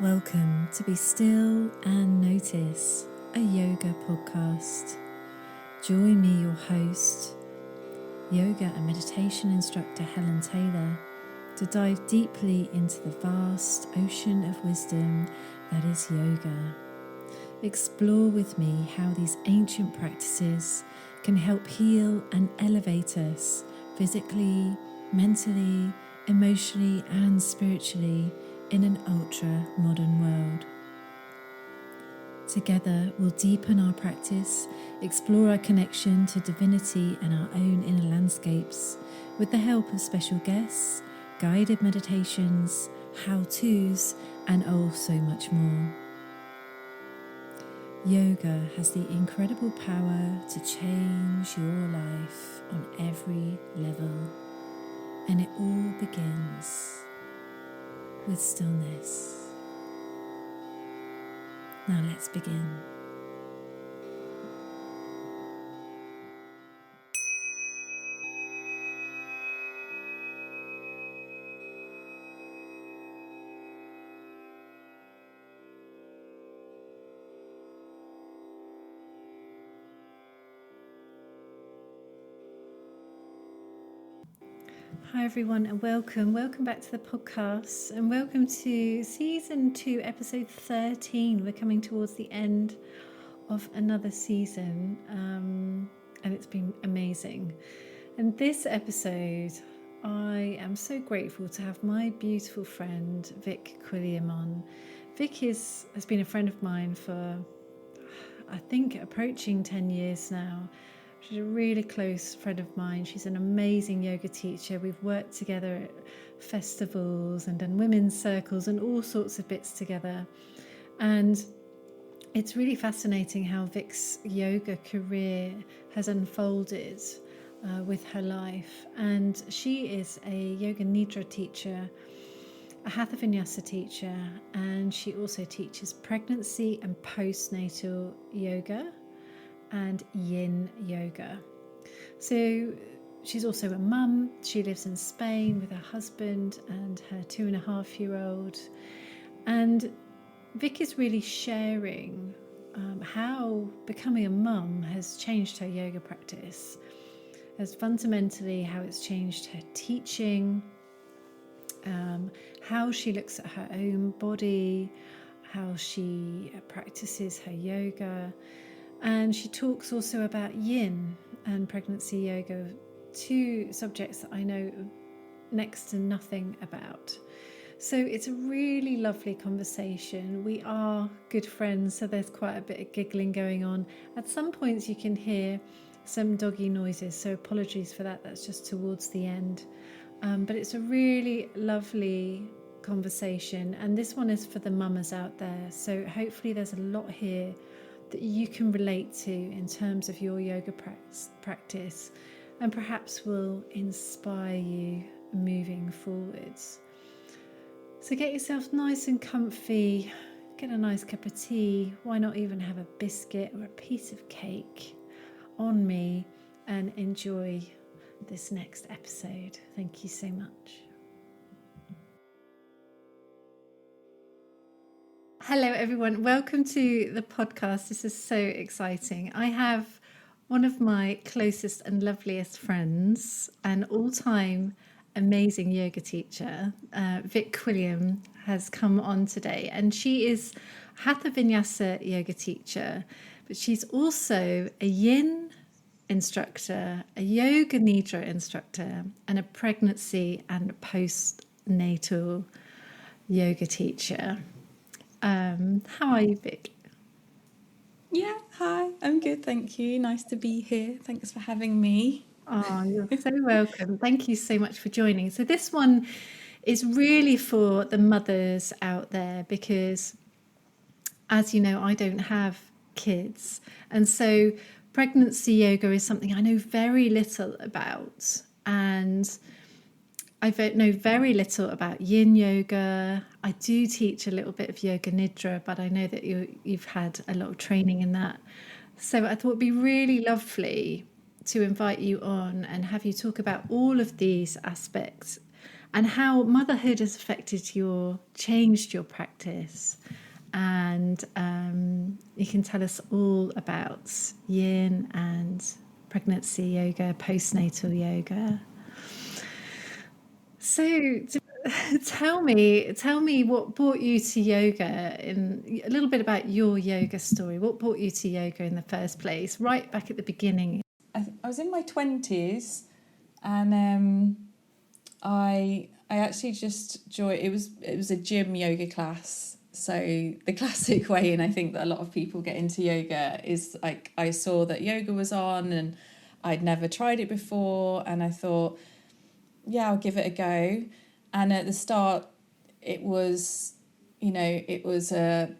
Welcome to Be Still and Notice, a yoga podcast. Join me, your host, yoga and meditation instructor Helen Taylor, to dive deeply into the vast ocean of wisdom that is yoga. Explore with me how these ancient practices can help heal and elevate us physically, mentally, emotionally, and spiritually in an ultra-modern world. Together, we'll deepen our practice, explore our connection to divinity and our own inner landscapes with the help of special guests, guided meditations, how-tos, and oh, so much more. Yoga has the incredible power to change your life on every level, and it all begins with stillness. Now let's begin. Hi everyone, and welcome back to the podcast, and welcome to season 2 episode 13. We're coming towards the end of another season, and it's been amazing. And this episode, I am so grateful to have my beautiful friend Vic Quilliam on. Vic has been a friend of mine for, I think, approaching 10 years now. She's a really close friend of mine. She's an amazing yoga teacher. We've worked together at festivals and done women's circles and all sorts of bits together. And it's really fascinating how Vic's yoga career has unfolded with her life. And she is a yoga Nidra teacher, a Hatha Vinyasa teacher, and she also teaches pregnancy and postnatal yoga and yin yoga. So she's also a mum. She lives in Spain with her husband and her 2.5-year-old. And Vic is really sharing how becoming a mum has changed her yoga practice, as fundamentally how it's changed her teaching, how she looks at her own body, how she practices her yoga. And she talks also about yin and pregnancy yoga, two subjects that I know next to nothing about. So it's a really lovely conversation. We are good friends, so there's quite a bit of giggling going on. At some points you can hear some doggy noises, so apologies for that. That's just towards the end. But it's a really lovely conversation, and this one is for the mamas out there. So hopefully there's a lot here that you can relate to in terms of your yoga practice, and perhaps will inspire you moving forwards. So get yourself nice and comfy, get a nice cup of tea, why not even have a biscuit or a piece of cake on me, and enjoy this next episode. Thank you so much. Hello everyone, welcome to the podcast. This is so exciting. I have one of my closest and loveliest friends, an all-time amazing yoga teacher, Vic Quilliam, has come on today, and she is Hatha Vinyasa yoga teacher, but she's also a yin instructor, a yoga nidra instructor, and a pregnancy and postnatal yoga teacher. How are you, Vic? Yeah, hi, I'm good, thank you. Nice to be here. Thanks for having me. Oh, you're so welcome. Thank you so much for joining. So this one is really for the mothers out there because, as you know, I don't have kids. And so pregnancy yoga is something I know very little about. And I know very little about yin yoga. I do teach a little bit of yoga nidra, but I know that you've had a lot of training in that. So I thought it'd be really lovely to invite you on and have you talk about all of these aspects and how motherhood has changed your practice. And you can tell us all about yin and pregnancy yoga, postnatal yoga. So tell me what brought you to yoga, and a little bit about your yoga story. What brought you to yoga in the first place, right back at the beginning? I was in my 20s, and I actually just joined. It was a gym yoga class. So the classic way, and I think that a lot of people get into yoga, is like I saw that yoga was on, and I'd never tried it before, and I thought, yeah, I'll give it a go. And at the start, it was a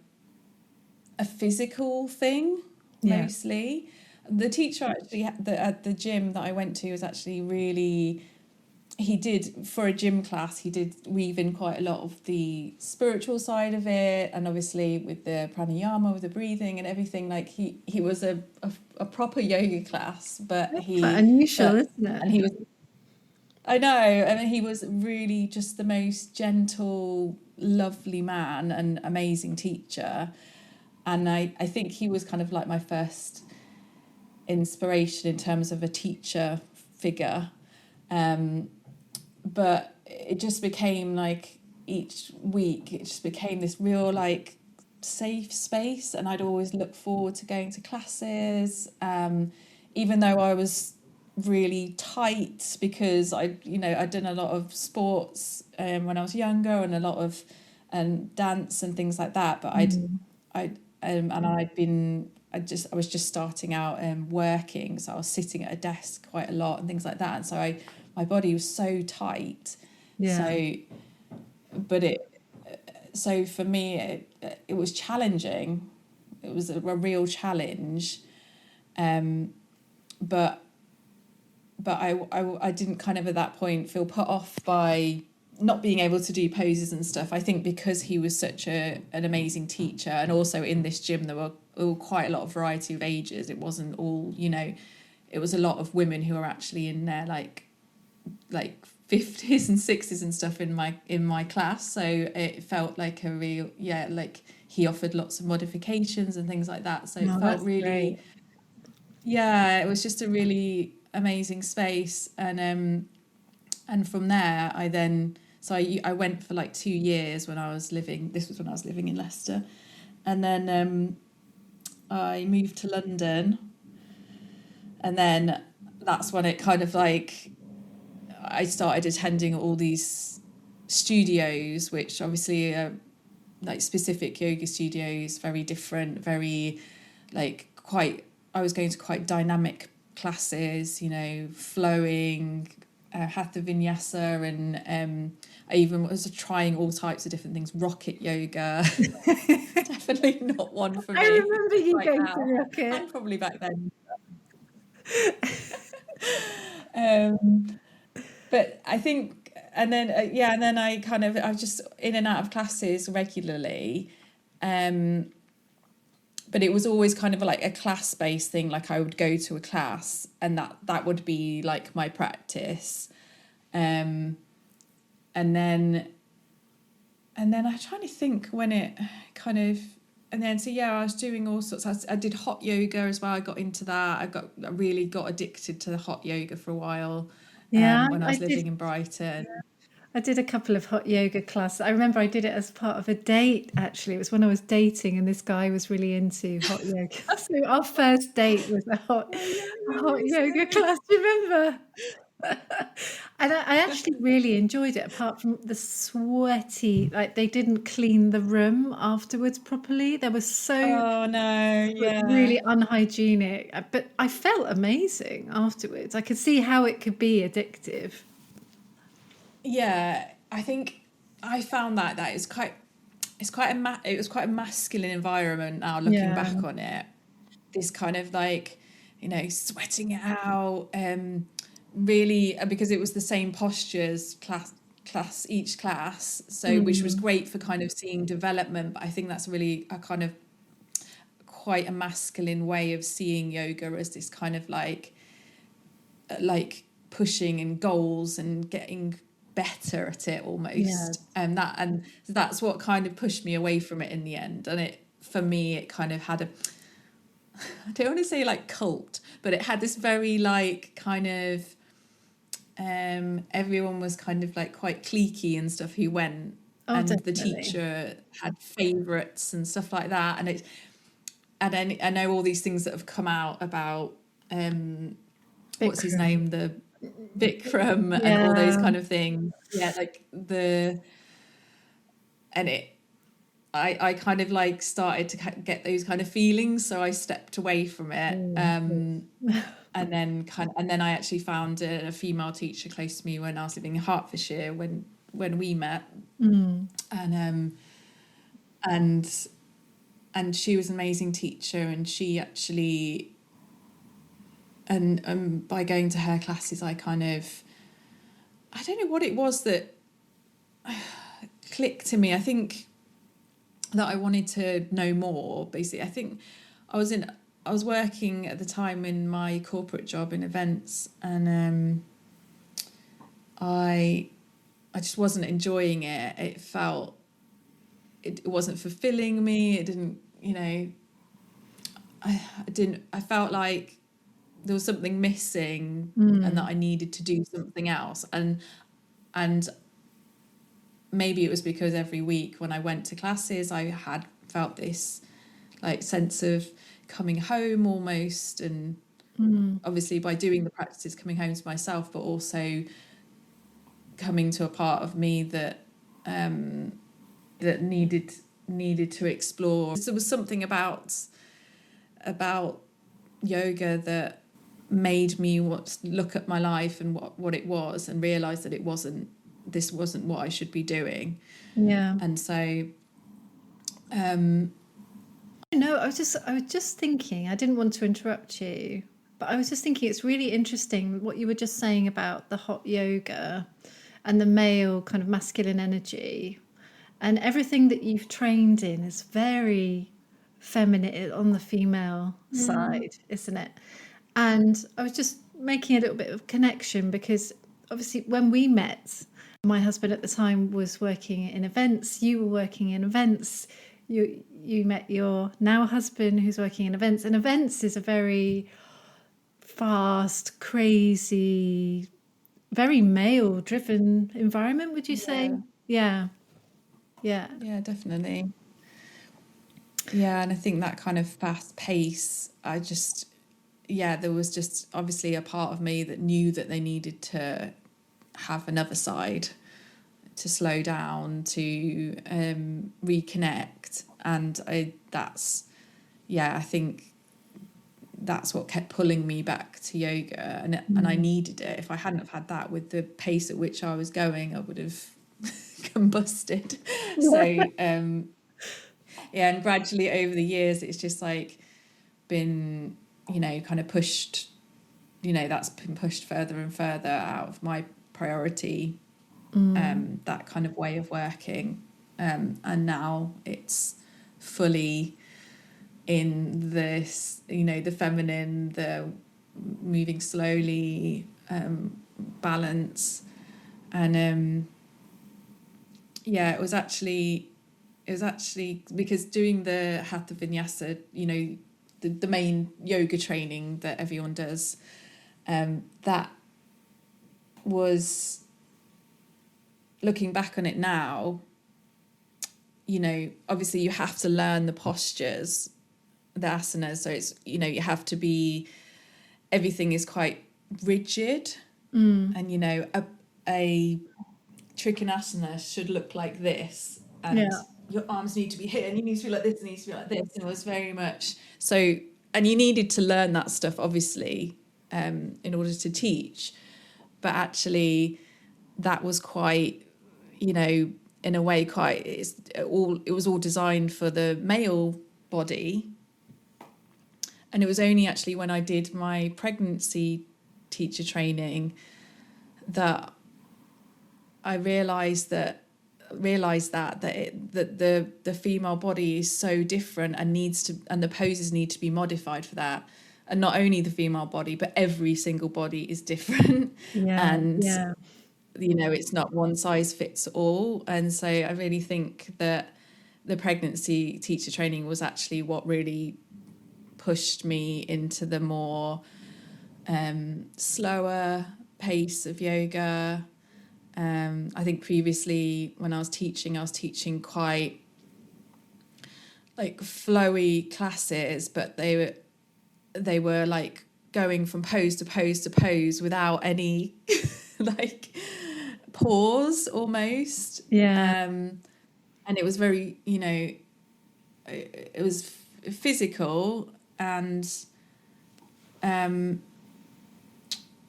physical thing mostly. The teacher actually at the gym that I went to was actually really, he did, for a gym class, he did weave in quite a lot of the spiritual side of it, and obviously with the pranayama, with the breathing and everything. Like he was a proper yoga class, but That's quite unusual, isn't it? And he was, I know, I mean, he was really just the most gentle, lovely man and amazing teacher. And I think he was kind of like my first inspiration in terms of a teacher figure. But it just became like each week, it just became this real like safe space. And I'd always look forward to going to classes, even though I was really tight, because I'd done a lot of sports when I was younger, and a lot of dance and things like that. But I was just starting out working, so I was sitting at a desk quite a lot and things like that, and so my body was so tight. So for me it was challenging. It was a real challenge, but I didn't kind of at that point feel put off by not being able to do poses and stuff. I think because he was such an amazing teacher, and also in this gym there were quite a lot of variety of ages. It wasn't all, it was a lot of women who are actually in their like 50s and 60s and stuff in my class. So it felt like a real, like he offered lots of modifications and things like that. So it felt really great. Yeah, it was just a really amazing space. And from there I went for like 2 years when I was living in Leicester. And then I moved to London, and then that's when it kind of like I started attending all these studios, which obviously are like specific yoga studios, very different, very like quite, I was going to quite dynamic classes, flowing, Hatha Vinyasa, and I even was trying all types of different things, rocket yoga. Definitely not one for me. I remember you going to rocket. And probably back then. But I think, and then I was just in and out of classes regularly, but it was always kind of like a class-based thing. Like I would go to a class, and that would be like my practice, and then I'm trying to think when it kind of. And then, I was doing all sorts. I did hot yoga as well. I got into that. I really got addicted to the hot yoga for a while. When I was living in Brighton. I did a couple of hot yoga classes. I remember I did it as part of a date, actually. It was when I was dating, and this guy was really into hot yoga. So our first date was a hot yoga class. Do you remember? And I actually really enjoyed it, apart from the sweaty, like they didn't clean the room afterwards properly. There was really unhygienic, but I felt amazing afterwards. I could see how it could be addictive. Yeah, I think I found that it was quite a masculine environment now, looking back on it. This kind of like, sweating it out, really, because it was the same postures each class, so which was great for kind of seeing development. But I think that's really a kind of quite a masculine way of seeing yoga, as this kind of like pushing and goals and getting better at it almost. Yes. And that's what kind of pushed me away from it in the end. And it, for me, it kind of had a, I don't want to say like cult, but it had this very like kind of, everyone was kind of like quite cliquey and stuff who went, and definitely. the teacher had favourites and stuff like that. And it, and then I know all these things that have come out about what's his name, the Vikram, and all those kind of things. Yeah, like and it, I kind of like started to get those kind of feelings, so I stepped away from it. And then I actually found a female teacher close to me when I was living in Hertfordshire when we met. And she was an amazing teacher, and she actually, and by going to her classes, I don't know what it was that clicked to me. I think that I wanted to know more, basically. I think I was working at the time in my corporate job in events, and I just wasn't enjoying it. It felt, it wasn't fulfilling me. It didn't, I felt like there was something missing, and that I needed to do something else. And maybe it was because every week when I went to classes, I had felt this like sense of coming home almost, and obviously by doing the practices, coming home to myself, but also coming to a part of me that that needed to explore. There was something about yoga that made me look at my life and what it was, and realize that this wasn't what I should be doing. And so no, I was just thinking, I didn't want to interrupt you, but I was just thinking it's really interesting what you were just saying about the hot yoga and the male kind of masculine energy, and everything that you've trained in is very feminine on the female side, isn't it? And I was just making a little bit of connection because obviously when we met, my husband at the time was working in events, you were working in events, you met your now husband who's working in events, and events is a very fast, crazy, very male driven environment, would you say? Yeah, definitely. Yeah, and I think that kind of fast pace, there was just obviously a part of me that knew that they needed to have another side, to slow down, to reconnect. And I think that's what kept pulling me back to yoga, and I needed it. If I hadn't have had that, with the pace at which I was going, I would have combusted. So and gradually over the years, it's just like been, kind of pushed, that's been pushed further and further out of my priority, that kind of way of working, and now it's fully in this, the feminine, the moving slowly, balance. And it was actually because doing the Hatha Vinyasa, the main yoga training that everyone does, that was, looking back on it now, obviously you have to learn the postures, the asanas, so it's, you have to be, everything is quite rigid, and a trikonasana should look like this, and your arms need to be here, and you need to be like this, and you need to be like this. And it was very much so, and you needed to learn that stuff obviously, in order to teach, but actually that was quite, in a way, it was all designed for the male body. And it was only actually when I did my pregnancy teacher training that I realised that the female body is so different, and the poses need to be modified for that. And not only the female body, but every single body is different. it's not one size fits all. And so I really think that the pregnancy teacher training was actually what really pushed me into the more slower pace of yoga. I think previously when I was teaching quite like flowy classes, but they were like going from pose to pose to pose without any like pause almost. Yeah. And it was very, it was physical and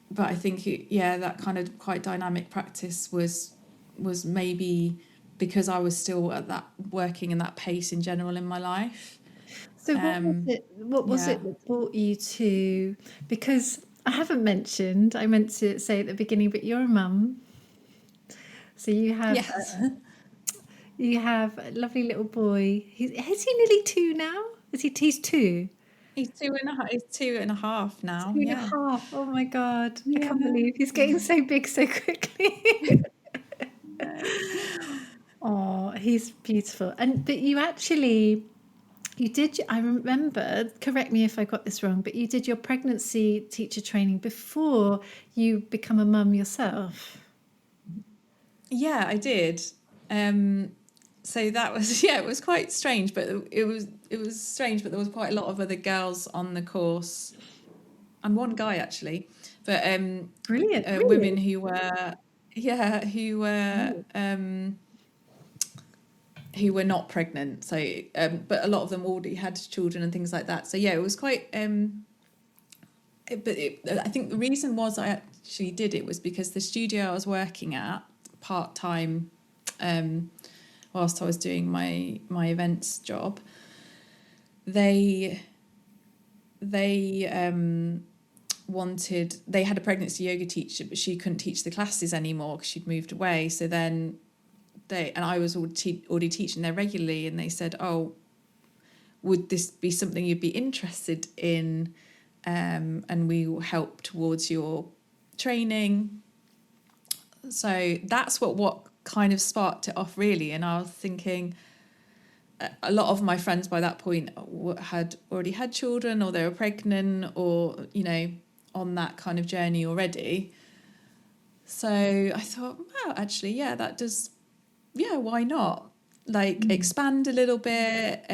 but I think that kind of quite dynamic practice was maybe because I was still at that working in that pace in general in my life. So what was Yeah. it that brought you to, because I haven't mentioned, I meant to say at the beginning, but you're a mum. So Yes. you have a lovely little boy. Is he nearly 2 now? He's 2? He's 2.5. He's 2.5 now. Two and a Yeah. half. Oh my God. I Yeah. can't believe he's getting so big so quickly. Oh, he's beautiful. But you did, I remember, correct me if I got this wrong, but you did your pregnancy teacher training before you become a mum yourself. Yeah, I did. So that was it was quite strange, but it was strange, but there was quite a lot of other girls on the course and one guy actually, but Brilliant. women Really? who were not pregnant. So but a lot of them already had children and things like that. So yeah, it was quite I think the reason was I actually did it was because the studio I was working at part-time whilst I was doing my events job, they had a pregnancy yoga teacher, but she couldn't teach the classes anymore because she'd moved away. So then I was already teaching there regularly, and they said, oh, would this be something you'd be interested in, and we will help towards your training. So that's what kind of sparked it off really. And I was thinking a lot of my friends by that point had already had children, or they were pregnant, or on that kind of journey already. So I thought, wow, actually, that does, why not? Like expand a little bit.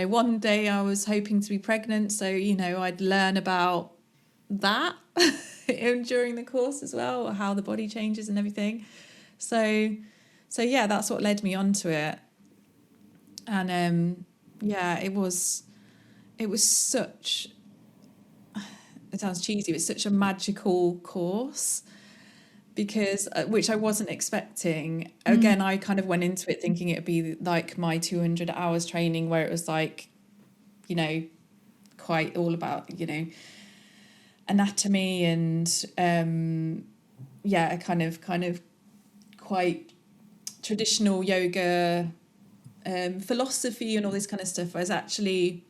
One day I was hoping to be pregnant, so I'd learn about that during the course as well, how the body changes and everything. So that's what led me onto it. And it was such, it sounds cheesy, but it's such a magical course, because which I wasn't expecting. Again, I kind of went into it thinking it'd be like my 200 hours training, where it was like, quite all about, anatomy and kind of quite traditional yoga, philosophy and all this kind of stuff. Whereas actually,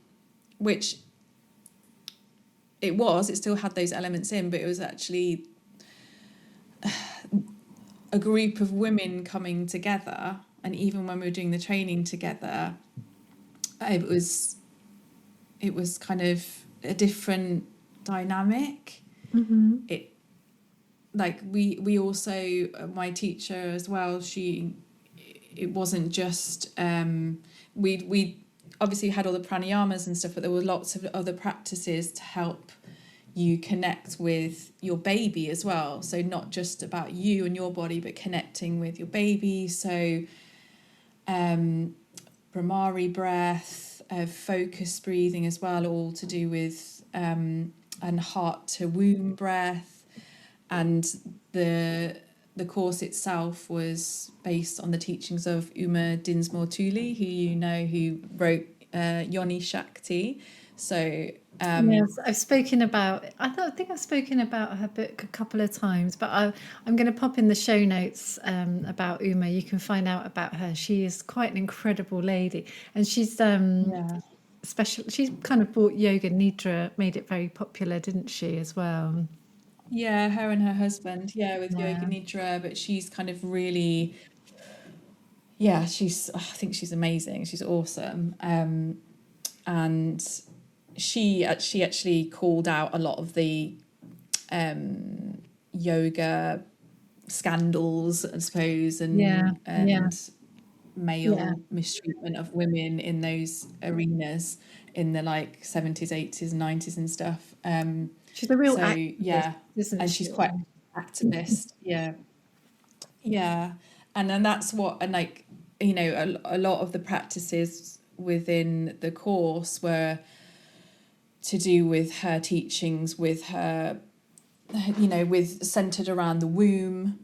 which it still had those elements in, but it was actually a group of women coming together. And even when we were doing the training together, it was kind of a different dynamic. Mm-hmm. It, like, we also, my teacher as well, it wasn't just we obviously had all the pranayamas and stuff, but there were lots of other practices to help you connect with your baby as well. So not just about you and your body, but connecting with your baby. So Brahmari breath, focus breathing as well, all to do with and heart to womb breath. And the course itself was based on the teachings of Uma Dinsmore Tuli, who wrote Yoni Shakti. So Yes, I think I've spoken about her book a couple of times, but I'm going to pop in the show notes about Uma. You can find out about her. She is quite an incredible lady, and she's special. She's kind of brought yoga nidra, made it very popular, didn't she, as well? Yeah, her and her husband, yeah, with Yoga Yeah. Nidra, but she's kind of really, yeah, I think she's amazing. She's awesome. And she actually called out a lot of the yoga scandals, I suppose, Yeah. Yeah. and Yeah. male mistreatment of women in those arenas in the like 70s, 80s, 90s and stuff. She's a real So activist, yeah, isn't and she? she's quite activist. Yeah, yeah, and then that's what, and like, you know, a lot of the practices within the course were to do with her teachings, with her, you know, with centered around the womb,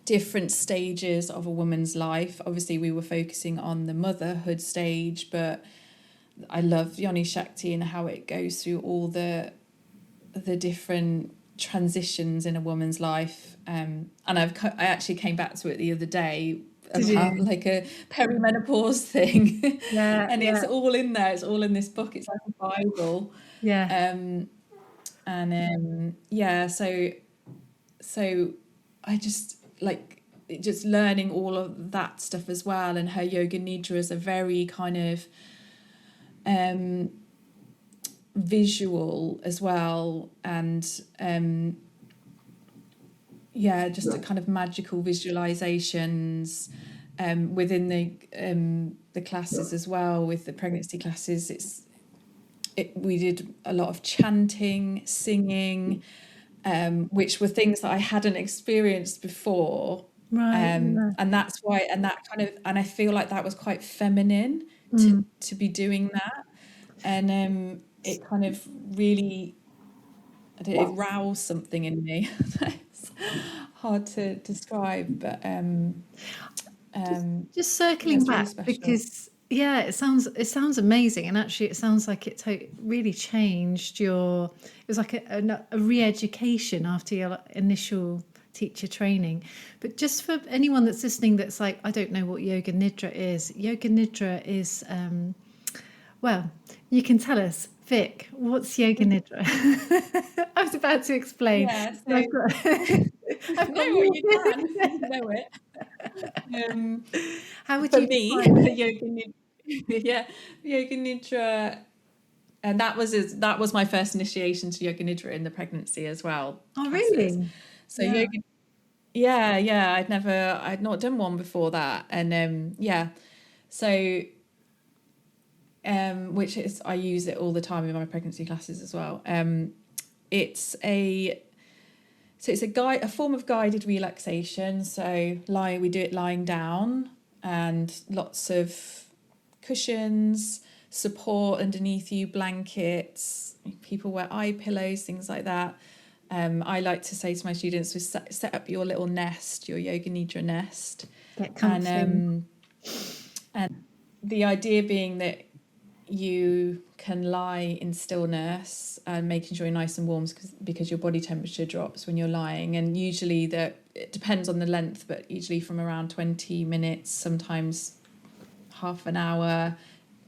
different stages of a woman's life. Obviously we were focusing on the motherhood stage, but I love Yoni Shakti and how it goes through all the different transitions in a woman's life. And I actually came back to it the other day Did about you? like a perimenopause thing. Yeah. And it's Yeah. all in there, it's all in this book, it's like a Bible. Yeah. Yeah, so I just like just learning all of that stuff as well. And her Yoga Nidras are very kind of visual as well, and yeah, just a kind of magical visualizations within the classes as well. With the pregnancy classes, we did a lot of chanting, singing, which were things that I hadn't experienced before. Right. Yeah. And that's why, and that kind of, and I feel like that was quite feminine Mm. to be doing that. And it kind of really, I don't know, it roused something in me. It's hard to describe, but Just yeah, circling it's really back, special. because yeah, it sounds amazing, and actually it sounds like it really changed your. It was like a re-education after your initial teacher training. But just for anyone that's listening, that's like, I don't know what Yoga Nidra is. Yoga Nidra is well, you can tell us, Vic. What's Yoga Nidra? I was about to explain. Yeah, So so I've got no, you. you can, you know it. How would For you me, define it? yoga nidra, yeah, yoga nidra, and that was my first initiation to yoga nidra in the pregnancy as well, Oh, classes. really? So Yeah. yoga, yeah, I'd not done one before that, and yeah, so which is, I use it all the time in my pregnancy classes as well. It's a a form of guided relaxation. So we do it lying down, and lots of cushions, support underneath you, blankets. People wear eye pillows, things like that. I like to say to my students, set up your little nest, your Yoga Nidra nest, Get and comfy. the idea being that you can lie in stillness and making sure you're nice and warm, because your body temperature drops when you're lying. And usually it depends on the length, but usually from around 20 minutes, sometimes half an hour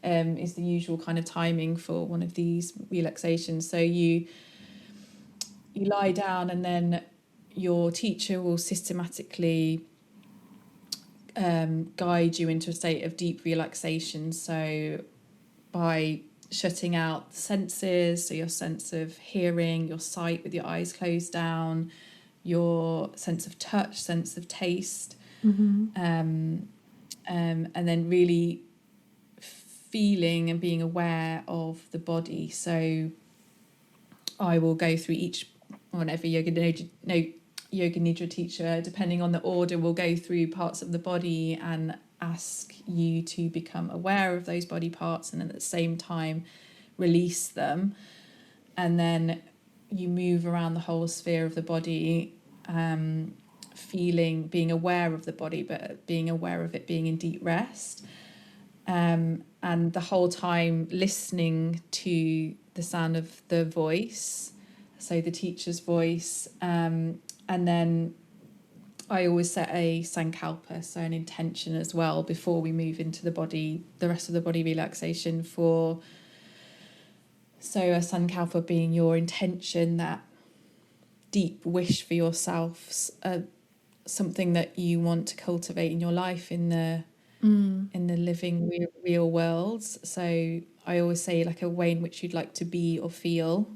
is the usual kind of timing for one of these relaxations. So you lie down, and then your teacher will systematically guide you into a state of deep relaxation. So by shutting out the senses, so your sense of hearing, your sight with your eyes closed down, your sense of touch, sense of taste, and then really feeling and being aware of the body. So I will go through whenever Yoga Nidra teacher, depending on the order, will go through parts of the body and ask you to become aware of those body parts, and at the same time release them. And then you move around the whole sphere of the body, being aware of the body, but being aware of it being in deep rest, and the whole time listening to the sound of the voice, so the teacher's voice. And then I always set a sankalpa, so an intention as well, before we move into the rest of the body relaxation. So a sankalpa being your intention that deep wish for yourself, something that you want to cultivate in your life, in the living real world. So I always say, like, a way in which you'd like to be or feel.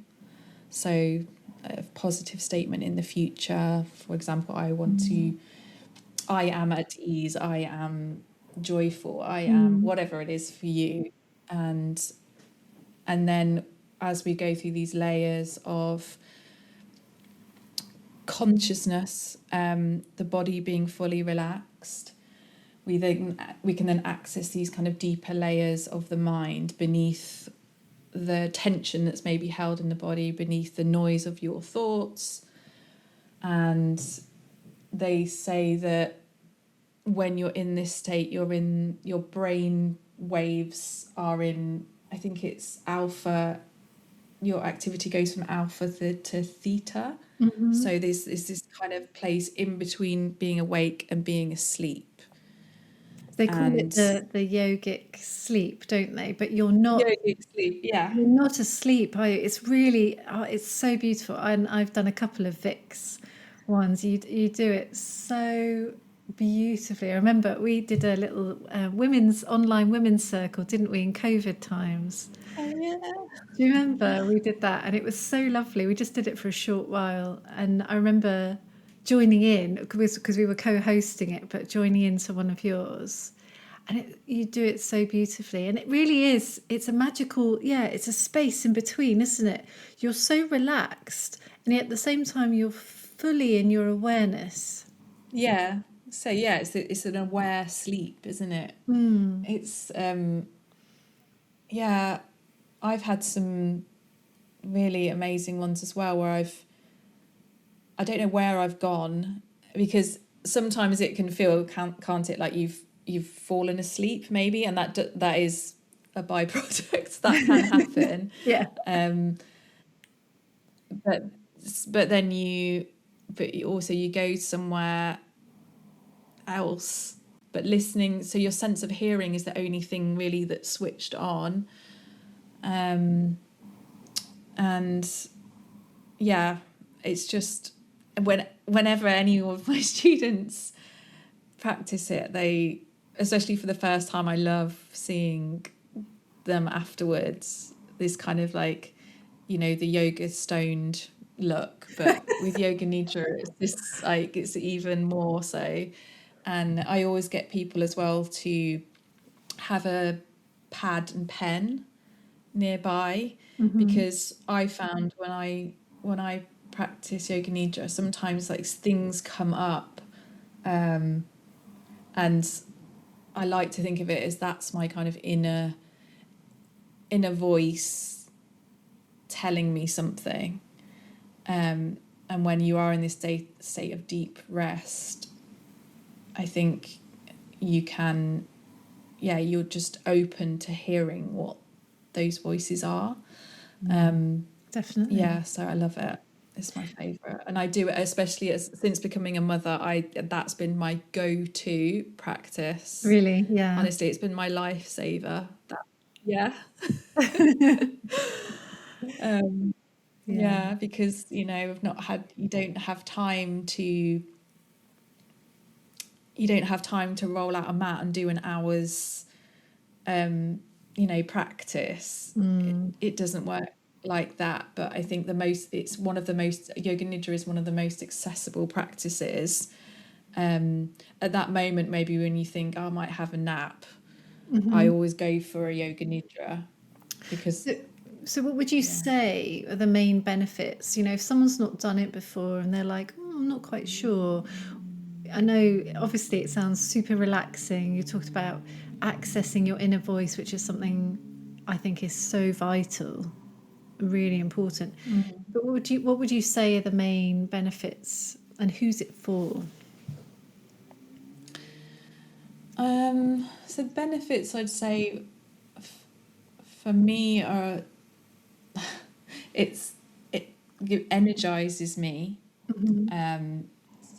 So a positive statement in the future, for example, I am at ease, I am joyful, I am whatever it is for you. And then as we go through these layers of consciousness, the body being fully relaxed, we can then access these kind of deeper layers of the mind beneath the tension that's maybe held in the body, beneath the noise of your thoughts. And they say that when you're in this state, your brain waves are in, I think it's alpha, your activity goes from alpha to theta. So there's this kind of place in between being awake and being asleep. They call it the yogic sleep, don't they? But you're not. Yogic sleep, yeah. You're not asleep. It's really, it's so beautiful. And I've done a couple of Vic's ones. You do it so beautifully. I remember we did a little online women's circle, didn't we, in COVID times? Oh, yeah. Do you remember we did that? And it was so lovely. We just did it for a short while. And I remember joining in, because we were co-hosting it, but joining into one of yours. And you do it so beautifully. And it really is, it's a magical, it's a space in between, isn't it? You're so relaxed, and yet at the same time you're fully in your awareness. Yeah. So yeah, it's an aware sleep, isn't it? It's I've had some really amazing ones as well, where I don't know where I've gone, because sometimes it can feel, can't it, like you've fallen asleep maybe, and that is a byproduct that can happen. But then you go somewhere else, but listening, so your sense of hearing is the only thing really that's switched on. And yeah, it's just whenever any of my students practice it, they, especially for the first time, I love seeing them afterwards, this kind of, like, the yoga stoned look, but with yoga nidra it's this, like, it's even more so. And I always get people as well to have a pad and pen nearby, because I found when I practice yoga nidra, sometimes, like, things come up, and I like to think of it as that's my kind of inner voice telling me something. And when you are in this state of deep rest, I think you can, you're just open to hearing what those voices are. Definitely. Yeah, so I love it. It's my favourite, and I do it especially since becoming a mother. That's been my go-to practice. Really, yeah. Honestly, it's been my lifesaver. Because I've not had. You don't have time to roll out a mat and do an hour's, practice. It doesn't work like that. But I think yoga nidra is one of the most accessible practices. At that moment, maybe when you think, I might have a nap, I always go for a yoga nidra, because. So what would you say are the main benefits? If someone's not done it before and they're like, I'm not quite sure. I know, obviously, it sounds super relaxing. You talked about accessing your inner voice, which is something I think is so vital, really important. But what would you say are the main benefits, and who's it for? So the benefits, I'd say, for me are it energizes me.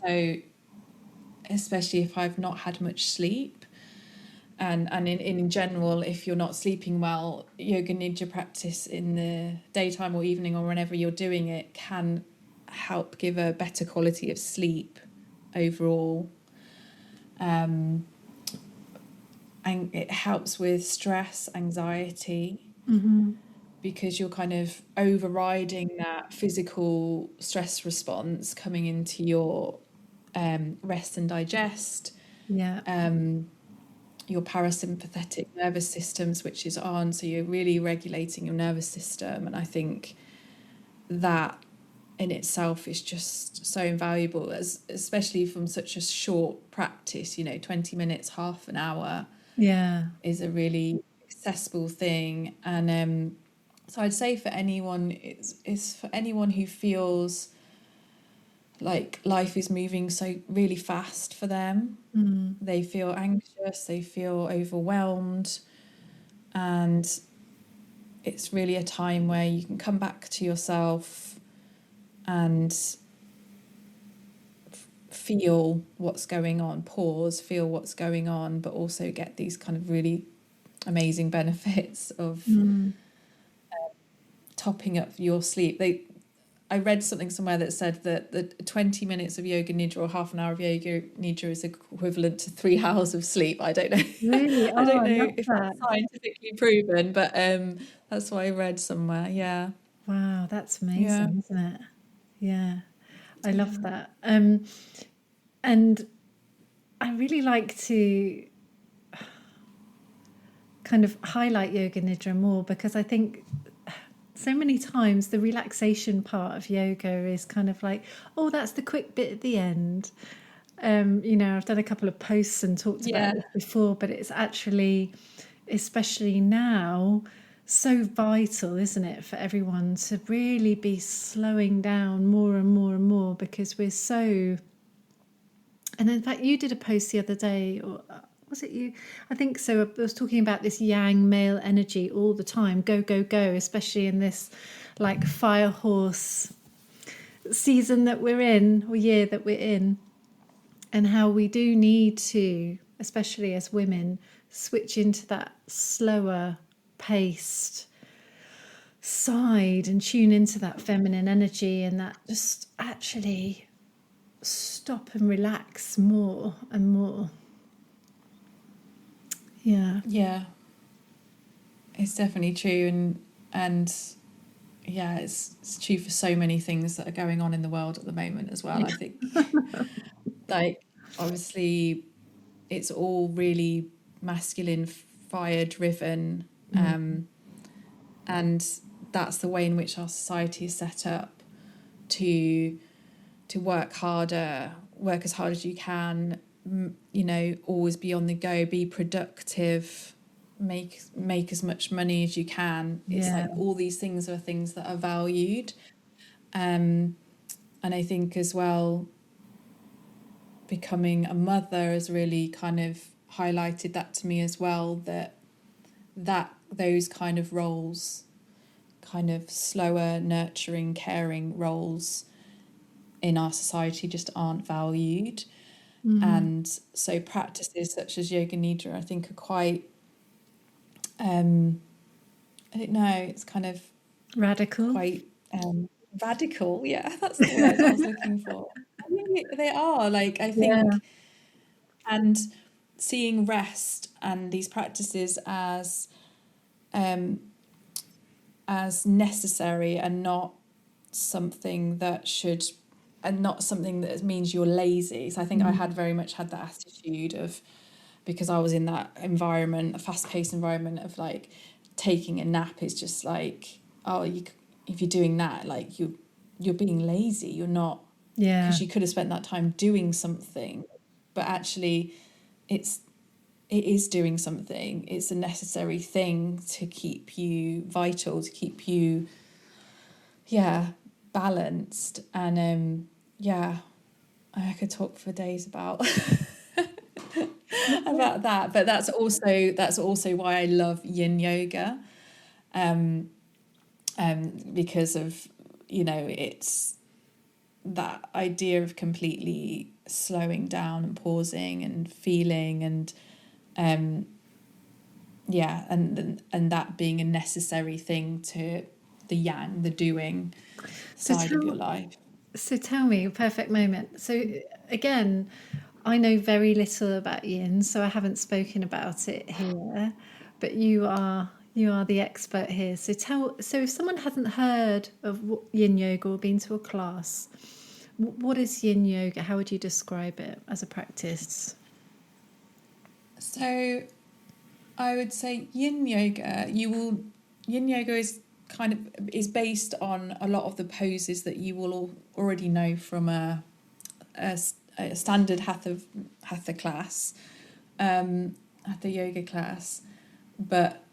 So especially if I've not had much sleep, and in general, if you're not sleeping well, yoga nidra practice in the daytime or evening or whenever you're doing it can help give a better quality of sleep overall. And it helps with stress, anxiety, because you're kind of overriding that physical stress response coming into your rest and digest. Your parasympathetic nervous system switches on, so you're really regulating your nervous system. And I think that in itself is just so invaluable, especially from such a short practice, 20 minutes, half an hour is a really accessible thing. And so I'd say for anyone, it's for anyone who feels like life is moving so really fast for them. They feel anxious, they feel overwhelmed, and it's really a time where you can come back to yourself and feel what's going on, pause, feel what's going on, but also get these kind of really amazing benefits of topping up your sleep. I read something somewhere that said that the 20 minutes of yoga nidra or half an hour of yoga nidra is equivalent to 3 hours of sleep. I don't know. Really? I don't know if that. that's scientifically proven, but that's what I read somewhere. Yeah. Wow, that's amazing, isn't it? Yeah, I love that. And I really like to kind of highlight yoga nidra more, because I think so many times the relaxation part of yoga is kind of like, oh, that's the quick bit at the end. I've done a couple of posts and talked about this before, but it's actually, especially now, so vital, isn't it, for everyone to really be slowing down more and more and more, because we're so... And in fact, you did a post the other day, or was it you? I think so. I was talking about this yang male energy all the time, go, go, go, especially in this like fire horse season that we're in, or year that we're in, and how we do need to, especially as women, switch into that slower paced side and tune into that feminine energy, and that just actually stop and relax more and more. Yeah, it's definitely true. And yeah, it's true for so many things that are going on in the world at the moment as well. I think like obviously it's all really masculine, fire driven, and that's the way in which our society is set up to work harder, work as hard as you can, always be on the go, be productive, make as much money as you can. It's like all these things are things that are valued. And I think as well, becoming a mother has really kind of highlighted that to me as well, that those kind of roles, kind of slower, nurturing, caring roles in our society just aren't valued. And so practices such as yoga nidra, I think, are quite I don't know, it's kind of radical. Quite radical. Yeah, that's the word I was looking for. I mean, they are, like, I think, and seeing rest and these practices as necessary and not something that means you're lazy. So I think I had very much had that attitude of, because I was in that environment, a fast-paced environment of like taking a nap is just like, oh, if you're doing that, like you're being lazy. You're not, because you could have spent that time doing something, but actually it is doing something. It's a necessary thing to keep you vital, to keep you balanced. And I could talk for days about about that, but that's also why I love yin yoga, because of it's that idea of completely slowing down and pausing and feeling, and and that being a necessary thing to the yang, the doing side of your life. So tell me, perfect moment. So again, I know very little about yin, so I haven't spoken about it here, but you are the expert here. So if someone hasn't heard of yin yoga or been to a class, what is yin yoga? How would you describe it as a practice? So I would say yin yoga, yin yoga is based on a lot of the poses that you will already know from a standard hatha class, hatha yoga class, but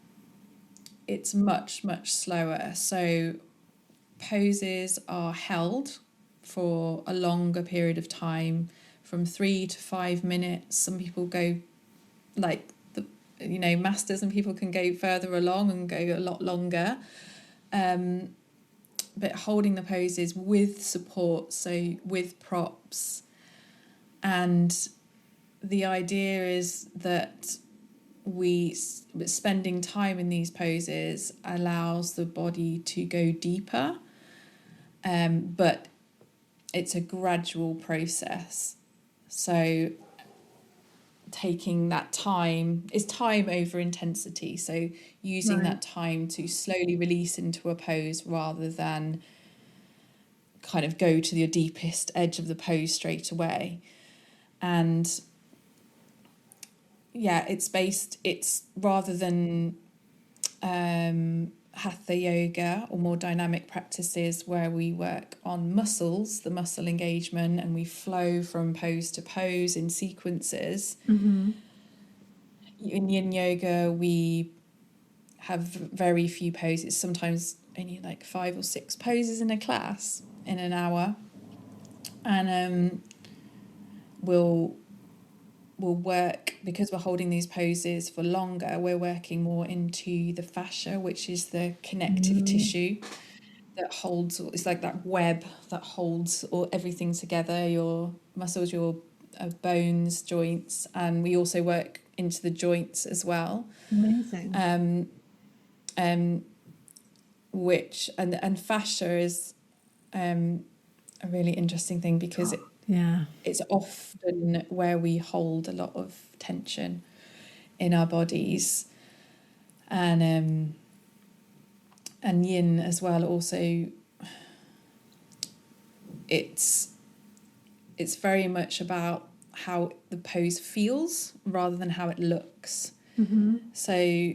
it's much, much slower. So poses are held for a longer period of time, from 3 to 5 minutes. Some people go like masters, and people can go further along and go a lot longer. But holding the poses with support, so with props. And the idea is that spending time in these poses allows the body to go deeper, but it's a gradual process. So taking that time is time over intensity, so using Right. that time to slowly release into a pose rather than kind of go to the deepest edge of the pose straight away. And yeah, it's rather than hatha yoga or more dynamic practices where we work on muscles, the muscle engagement, and we flow from pose to pose in sequences. Mm-hmm. In yin yoga, we have very few poses, sometimes only like 5 or 6 poses in a class in an hour. And we'll work, because we're holding these poses for longer, we're working more into the fascia, which is the connective tissue that holds, it's like that web that holds everything together, your muscles, your bones, joints, and we also work into the joints as well. Amazing. Which and fascia is a really interesting thing, because Yeah. it's often where we hold a lot of tension in our bodies. And yin as well, also it's very much about how the pose feels rather than how it looks. Mm-hmm. So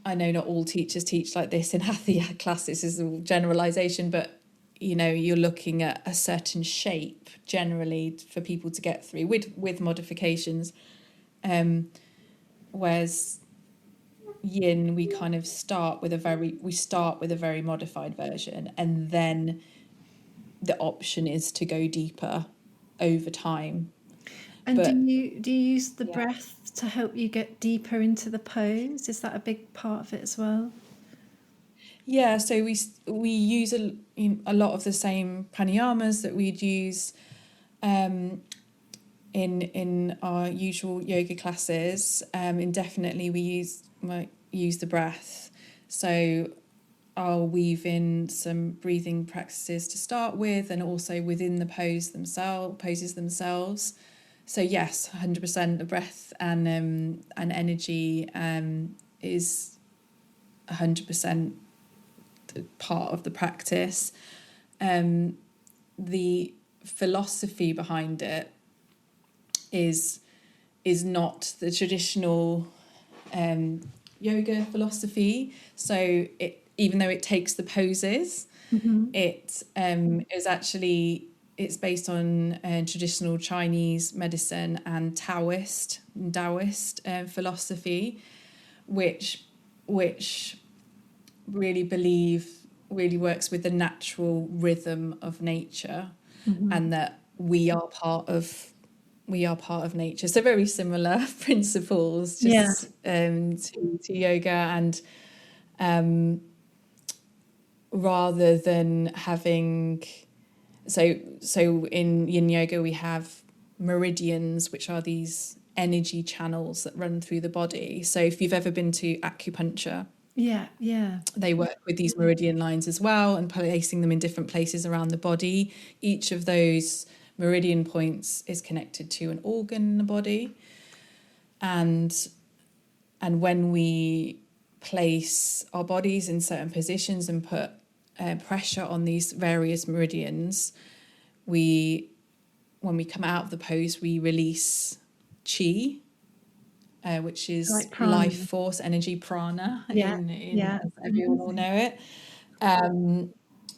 I know not all teachers teach like this in hatha classes, is a generalization, but you're looking at a certain shape generally for people to get through with modifications. Whereas yin, we kind of start with a very modified version, and then the option is to go deeper over time. And do But you use the yeah, breath to help you get deeper into the pose? Is that a big part of it as well? yeah. So we use a lot of the same pranayamas that we'd use in our usual yoga classes. And definitely we use the breath. So I'll weave in some breathing practices to start with, and also within the poses themselves. So yes, 100% the breath and energy is 100% part of the practice. The philosophy behind it is not the traditional yoga philosophy. So even though it takes the poses, Mm-hmm. it is actually, it's based on traditional Chinese medicine and Taoist philosophy, which really works with the natural rhythm of nature, Mm-hmm. and that we are part of nature. So very similar principles, Yeah. just to yoga. And rather than having, so in yin yoga we have meridians, which are these energy channels that run through the body. So if you've ever been to acupuncture, Yeah. They work with these meridian lines as well and placing them in different places around the body. Each of those meridian points is connected to an organ in the body. And when we place our bodies in certain positions and put pressure on these various meridians, when we come out of the pose, we release chi, which is Like prana. life force, energy, prana, as everyone will know it.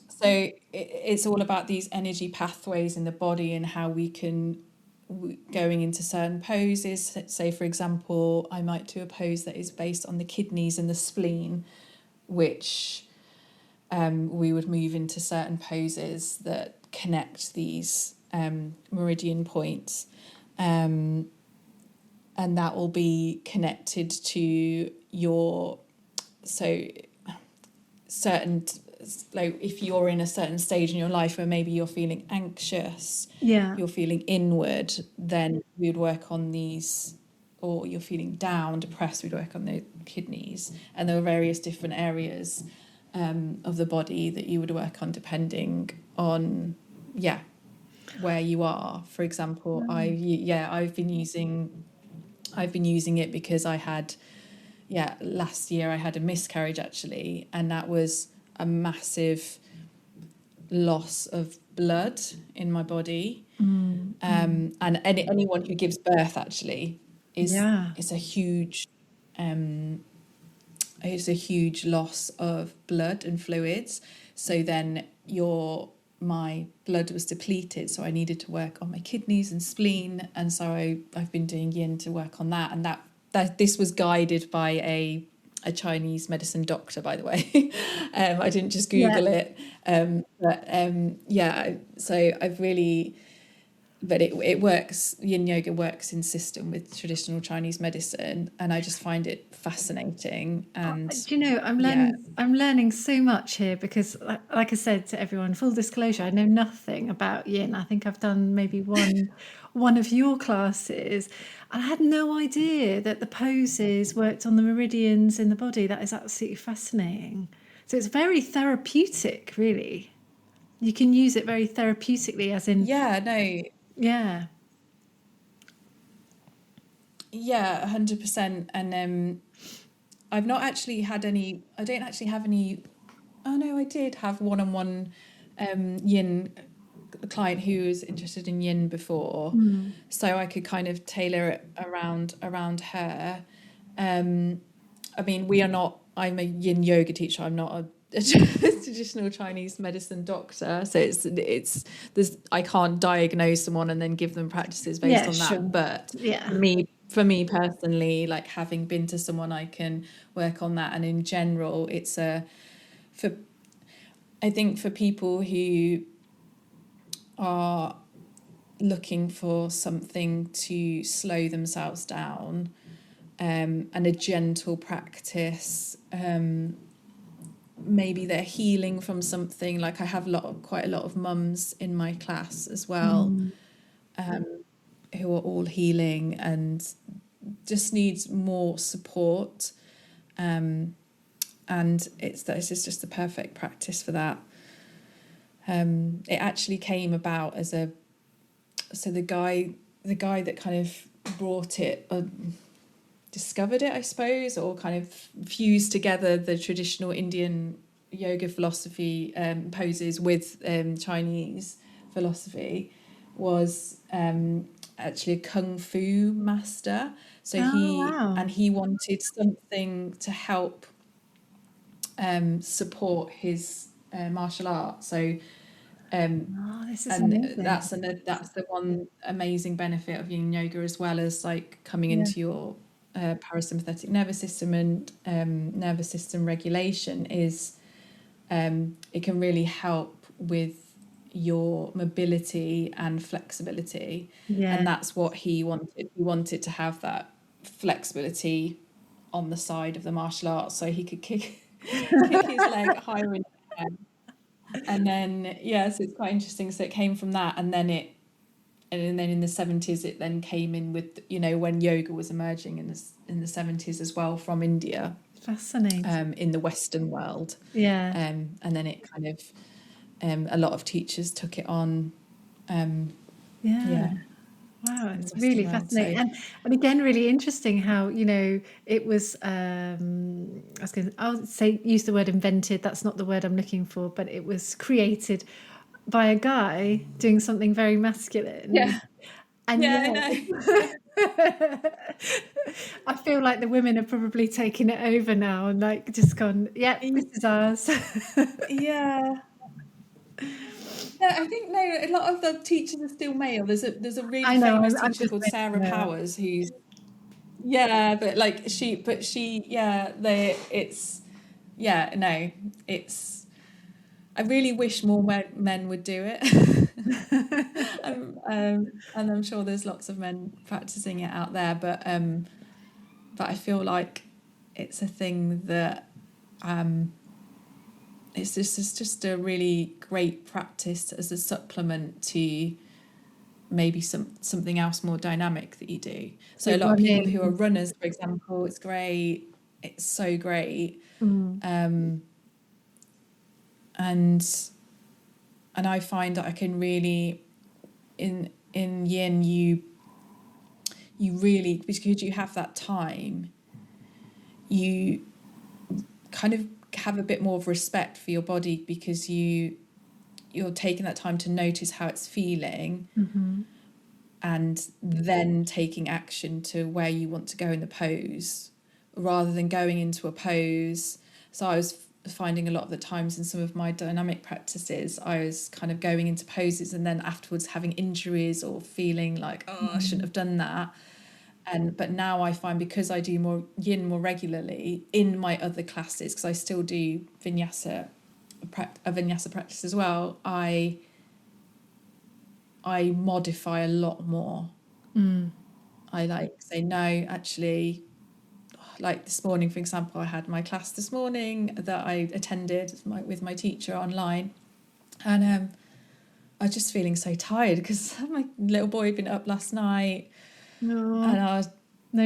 So it's all about these energy pathways in the body and how we can, going into certain poses, say for example, I might do a pose that is based on the kidneys and the spleen, which we would move into certain poses that connect these meridian points, and that will be connected to your certain, like if you're in a certain stage in your life where maybe you're feeling anxious, you're feeling inward, then we would work on these. Or you're feeling down, depressed, we'd work on the kidneys. And there are various different areas of the body that you would work on depending on where you are. For example, I've been using it because I had last year I had a miscarriage actually, and that was a massive loss of blood in my body. And anyone who gives birth actually is a huge loss of blood and fluids. So then my blood was depleted, so I needed to work on my kidneys and spleen, and so I've been doing yin to work on that, and that this was guided by a Chinese medicine doctor, by the way. I didn't just Google it, so I've really, but it works. Yin yoga works in system with traditional Chinese medicine, and I just find it fascinating. And do you know, I'm learning so much here because, like I said to everyone, full disclosure, I know nothing about yin. I think I've done maybe one of your classes. I had no idea that the poses worked on the meridians in the body. That is absolutely fascinating. So it's very therapeutic, really. You can use it very therapeutically, as in 100%. And I've not actually had any. I don't actually have any. Oh no, I did have one-on-one yin client who was interested in yin before, so I could kind of tailor it around her. I mean, we are not. I'm a yin yoga teacher. I'm not a traditional Chinese medicine doctor, so it's there's I can't diagnose someone and then give them practices based on that. But for me personally, like having been to someone, I can work on that. And in general, it's I think for people who are looking for something to slow themselves down, and a gentle practice, maybe they're healing from something. Like I have quite a lot of mums in my class as well, who are all healing and just needs more support, and this is just the perfect practice for that. It actually came about as the guy that kind of brought it, discovered it, I suppose, or kind of fused together the traditional Indian yoga philosophy poses with Chinese philosophy, was actually a kung fu master. So he wanted something to help support his martial art. So this is amazing. that's the one amazing benefit of yin yoga, as well as like coming into your parasympathetic nervous system and nervous system regulation, is it can really help with your mobility and flexibility. And that's what he wanted to have, that flexibility on the side of the martial arts, so he could kick his leg higher in the air. And then so it's quite interesting. So it came from that, and then in the 70s it came in with, when yoga was emerging in the 70s as well from India. Fascinating. in the Western world. Yeah. And then it kind of, a lot of teachers took it on. Yeah. Wow, In the it's Western really world. fascinating. So And again, really interesting how, it was, I'll say, use the word invented. That's not the word I'm looking for, but it was created by a guy doing something very masculine. yeah, And yeah, I yeah, know. I feel like the women have probably taken it over now and like just gone, yep, this is ours. Yeah. Yeah, I think a lot of the teachers are still male. There's a really I know, famous I'm teacher just called making Sarah it up. Powers who's but she it's no, it's I really wish more men would do it. And I'm sure there's lots of men practicing it out there, but I feel like it's a thing that it's just a really great practice as a supplement to maybe something else more dynamic that you do. So a lot of people who are runners, for example, it's great. It's so great. And I find that I can really in yin you really, because you have that time, you kind of have a bit more of respect for your body because you're taking that time to notice how it's feeling, and then taking action to where you want to go in the pose rather than going into a pose. So I was finding a lot of the times in some of my dynamic practices, I was kind of going into poses and then afterwards having injuries or feeling like, I shouldn't have done that. But now I find, because I do more yin more regularly in my other classes, because I still do a vinyasa practice as well, I modify a lot more. I say, no, actually, like this morning, for example, I had my class this morning that I attended with my teacher online, and I was just feeling so tired because my little boy had been up last night, and I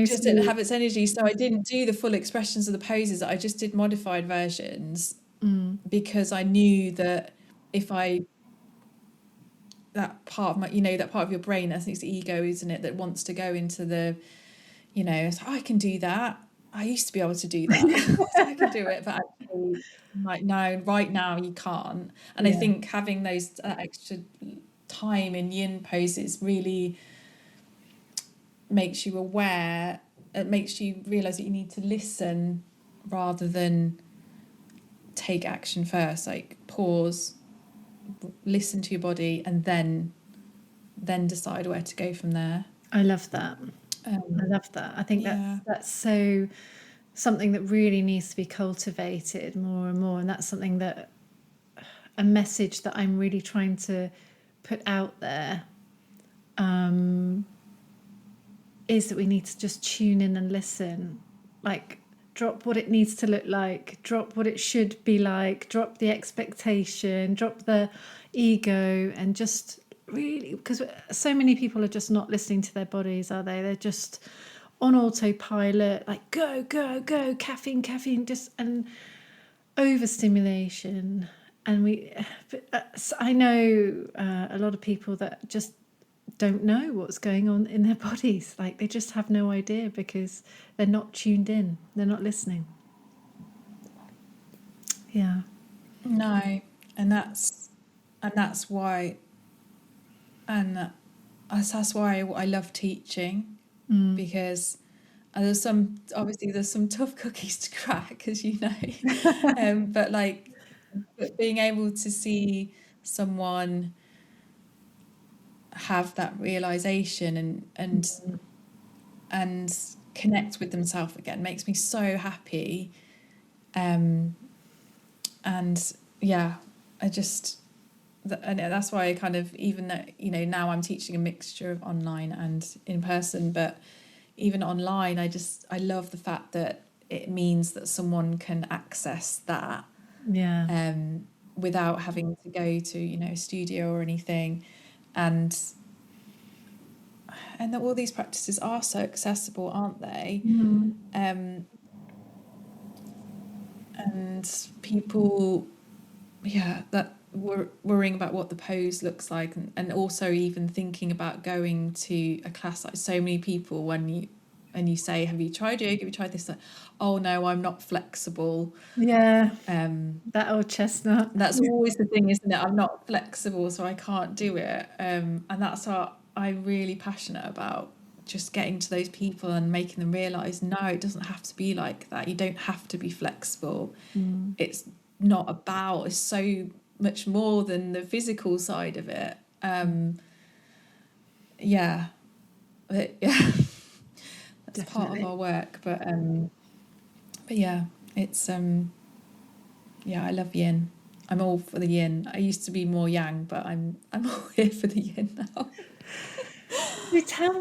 just didn't have its energy, so I didn't do the full expressions of the poses. I just did modified versions because I knew that if that part of that part of your brain, I think it's the ego, isn't it, that wants to go into the, it's like, I can do that. I used to be able to do that. I can do it, but actually, like, no, right now you can't. And I think having those extra time in yin poses really makes you aware. It makes you realize that you need to listen rather than take action first. Like, pause, listen to your body, and then decide where to go from there. I love that. I love that. I think that's so something that really needs to be cultivated more and more, and that's something that a message that I'm really trying to put out there is that we need to just tune in and listen. Like, drop what it needs to look like, drop what it should be like, drop the expectation, drop the ego, and just really, because so many people are just not listening to their bodies, are they? They're just on autopilot, like go, go, go, caffeine, just, and overstimulation. And I know a lot of people that just don't know what's going on in their bodies. Like, they just have no idea because they're not tuned in, they're not listening. Yeah. No, and that's why, and that's why I love teaching, because there's some tough cookies to crack, as you know, but being able to see someone have that realization and connect with themselves again makes me so happy. And yeah, I just, and that's why I kind of, even that, now I'm teaching a mixture of online and in person, but even online, I love the fact that it means that someone can access that without having to go to a studio or anything, and that all these practices are so accessible, aren't they? and people, that were worrying about what the pose looks like, and also even thinking about going to a class. Like, so many people, when you say, have you tried yoga, have you tried this, like, oh no, I'm not flexible. That old chestnut. That's always the thing, isn't it? I'm not flexible, so I can't do it. And that's what I'm really passionate about, just getting to those people and making them realise, no, it doesn't have to be like that. You don't have to be flexible. It's not about, it's so much more than the physical side of it. That's Definitely. part of our work, but yeah, it's I love yin. I'm all for the yin. I used to be more yang, but I'm all here for the yin now. So tell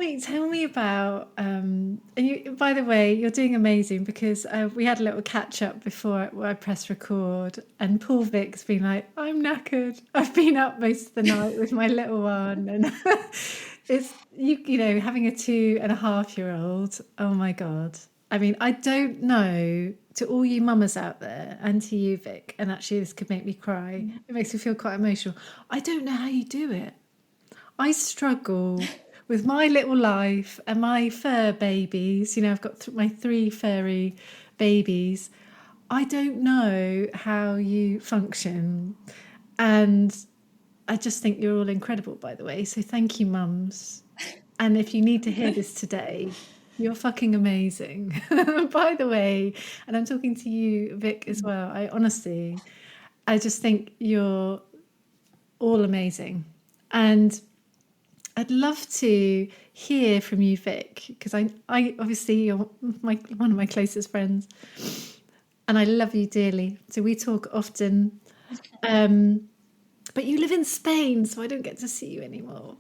me about and you, by the way, you're doing amazing, because we had a little catch up before I press record, and Paul Vic's been like, I'm knackered. I've been up most of the night with my little one, and it's you know, having a 2.5-year-old. Oh my god. I mean, I don't know, to all you mamas out there, and to you, Vic, and actually this could make me cry. It makes me feel quite emotional. I don't know how you do it. I struggle with my little life and my fur babies. You know, I've got my 3 furry babies. I don't know how you function. And I just think you're all incredible, by the way. So thank you, mums. And if you need to hear this today, you're fucking amazing. By the way, and I'm talking to you, Vic, as well. I just think you're all amazing. And I'd love to hear from you, Vic, because I obviously you're one of my closest friends, and I love you dearly. So we talk often, but you live in Spain, so I don't get to see you anymore.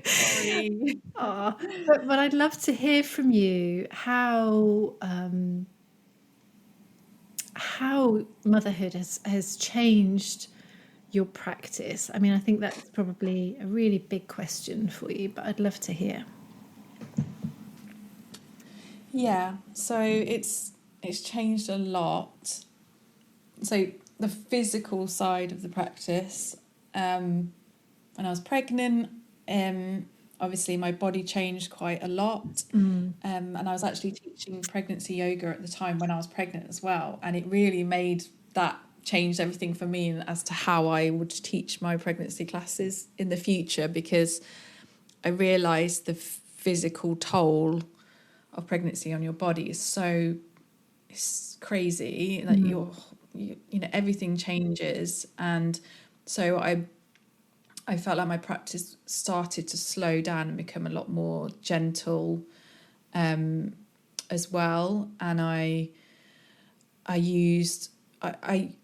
Sorry. But I'd love to hear from you how motherhood has changed your practice. I mean, I think that's probably a really big question for you, but I'd love to hear. Yeah, so it's changed a lot. So the physical side of the practice, when I was pregnant, obviously my body changed quite a lot, and I was actually teaching pregnancy yoga at the time when I was pregnant as well, and it really changed everything for me as to how I would teach my pregnancy classes in the future, because I realised the physical toll of pregnancy on your body is it's crazy. Like you know, everything changes, and so I felt like my practice started to slow down and become a lot more gentle, as well. And I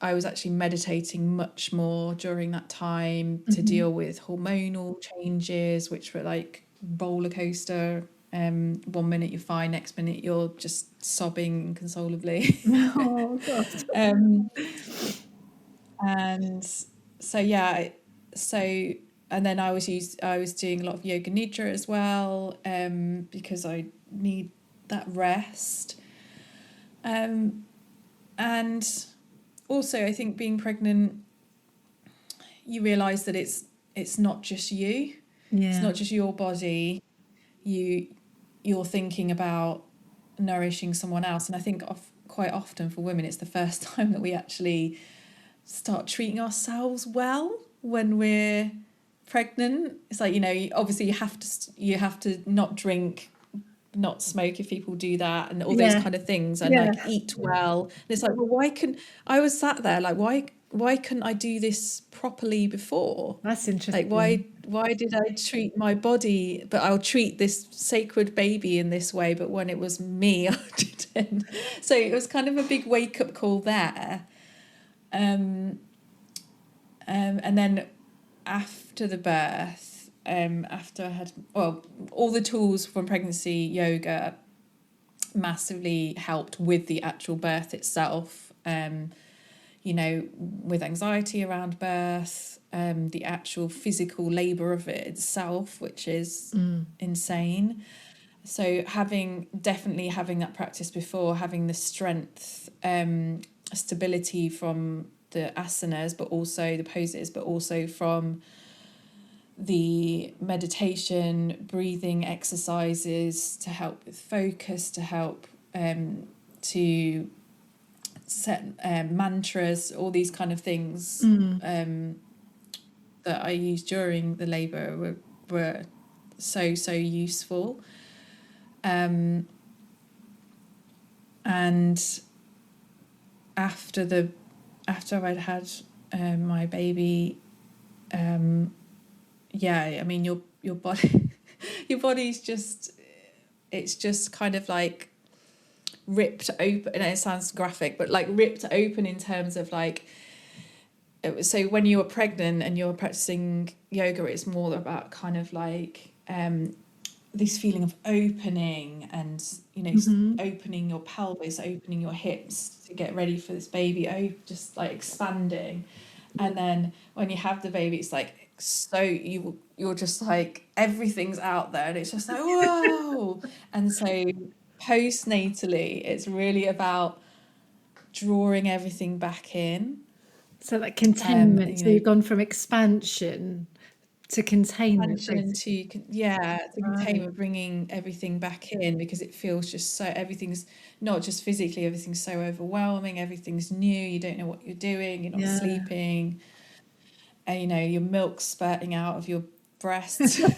was actually meditating much more during that time to deal with hormonal changes, which were like roller coaster. 1 minute you're fine, next minute you're just sobbing inconsolably. Oh God. And so and then I was doing a lot of yoga nidra as well, because I need that rest. And also I think being pregnant, you realise that it's not just you. Yeah. It's not just your body. You're thinking about nourishing someone else. And I think quite often for women, it's the first time that we actually start treating ourselves well when we're pregnant. It's like, you know, obviously you have to not drink, not smoke if people do that, and all those kind of things, and like eat well. And it's like, well, I was sat there like, why couldn't I do this properly before? That's interesting. Like, why did I treat my body, but I'll treat this sacred baby in this way, but when it was me, I didn't. So it was kind of a big wake up call there. And then after the birth, after I had, all the tools from pregnancy yoga massively helped with the actual birth itself, you know, with anxiety around birth, the actual physical labour of it itself, which is insane. So definitely having that practice before, having the strength, stability from the asanas, but also the poses, but also from the meditation, breathing exercises to help with focus, to help to set mantras, all these kind of things that I used during the labour were so useful. And after I'd had my baby, I mean your body your body's just, it's just kind of like ripped open, and it sounds graphic, but like ripped open in terms of like, so when you were pregnant and you're practicing yoga, it's more about kind of like this feeling of opening and, you know, opening your pelvis, opening your hips to get ready for this baby, just like expanding. And then when you have the baby, it's like, so you're just like, everything's out there and it's just like, whoa. And so postnatally, it's really about drawing everything back in. So like containment. So know, you've gone from expansion to containment. expansion to containment, bringing everything back in, because it feels just so, everything's not just physically, everything's so overwhelming, everything's new, you don't know what you're doing, you're not sleeping, and you know, your milk's spurting out of your breasts. You know,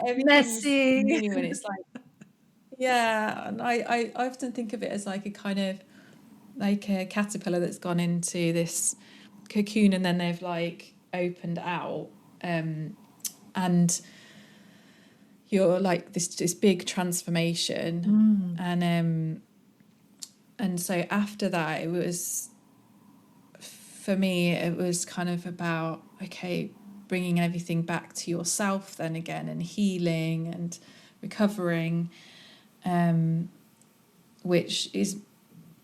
everything's messy, new, and it's like, and I often think of it as like a kind of like a caterpillar that's gone into this cocoon and then they've like opened out, and you're like this big transformation. And so after that, it was, for me, it was kind of about, okay, bringing everything back to yourself then again, and healing and recovering, which is,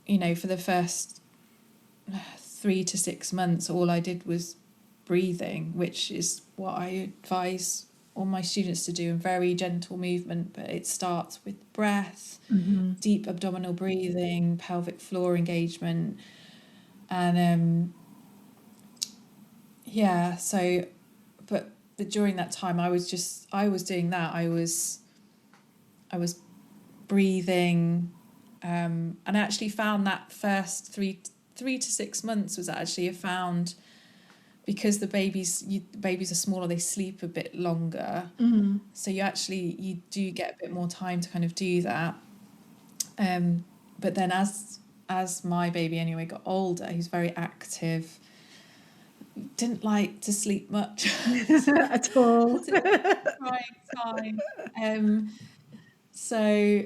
you know, for the first 3 to 6 months, all I did was breathing, which is what I advise all my students to do, in very gentle movement, but it starts with breath, deep abdominal breathing, pelvic floor engagement, and so, but during that time I was doing that, I was breathing, and I actually found that first 3 to 6 months was actually found, because the babies are smaller, they sleep a bit longer, so you do get a bit more time to kind of do that, but then as my baby anyway got older, he's very active, didn't like to sleep much at all. crying time, so,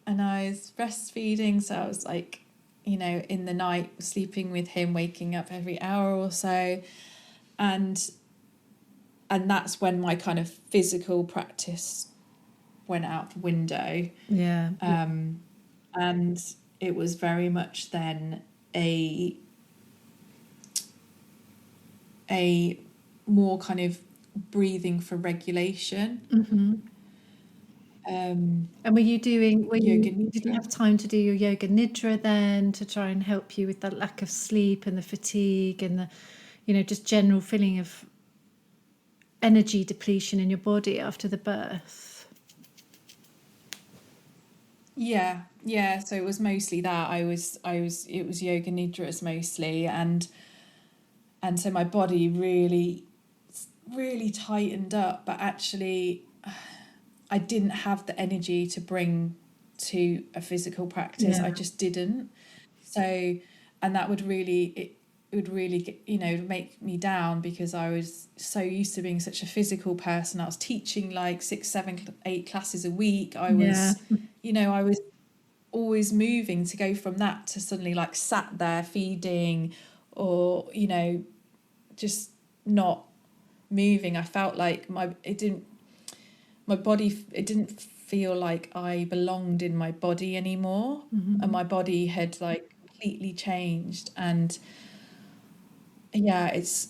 and I was breastfeeding, so I was like, you know, in the night sleeping with him, waking up every hour or so, and that's when my kind of physical practice went out the window. And it was very much then a more kind of breathing for regulation. And did you have time to do your yoga nidra then, to try and help you with that lack of sleep and the fatigue and the, you know, just general feeling of energy depletion in your body after the birth? So it was mostly that. It was yoga nidras mostly, and so my body really tightened up, but actually I didn't have the energy to bring to a physical practice. I just didn't. So, and that would really, it would really, you know, make me down, because I was so used to being such a physical person. I was teaching like 6, 7, 8 classes a week. I was, you know, I was always moving, to go from that to suddenly like sat there feeding, or, you know, just not moving. I felt like it didn't feel like I belonged in my body anymore, and my body had like completely changed. And it's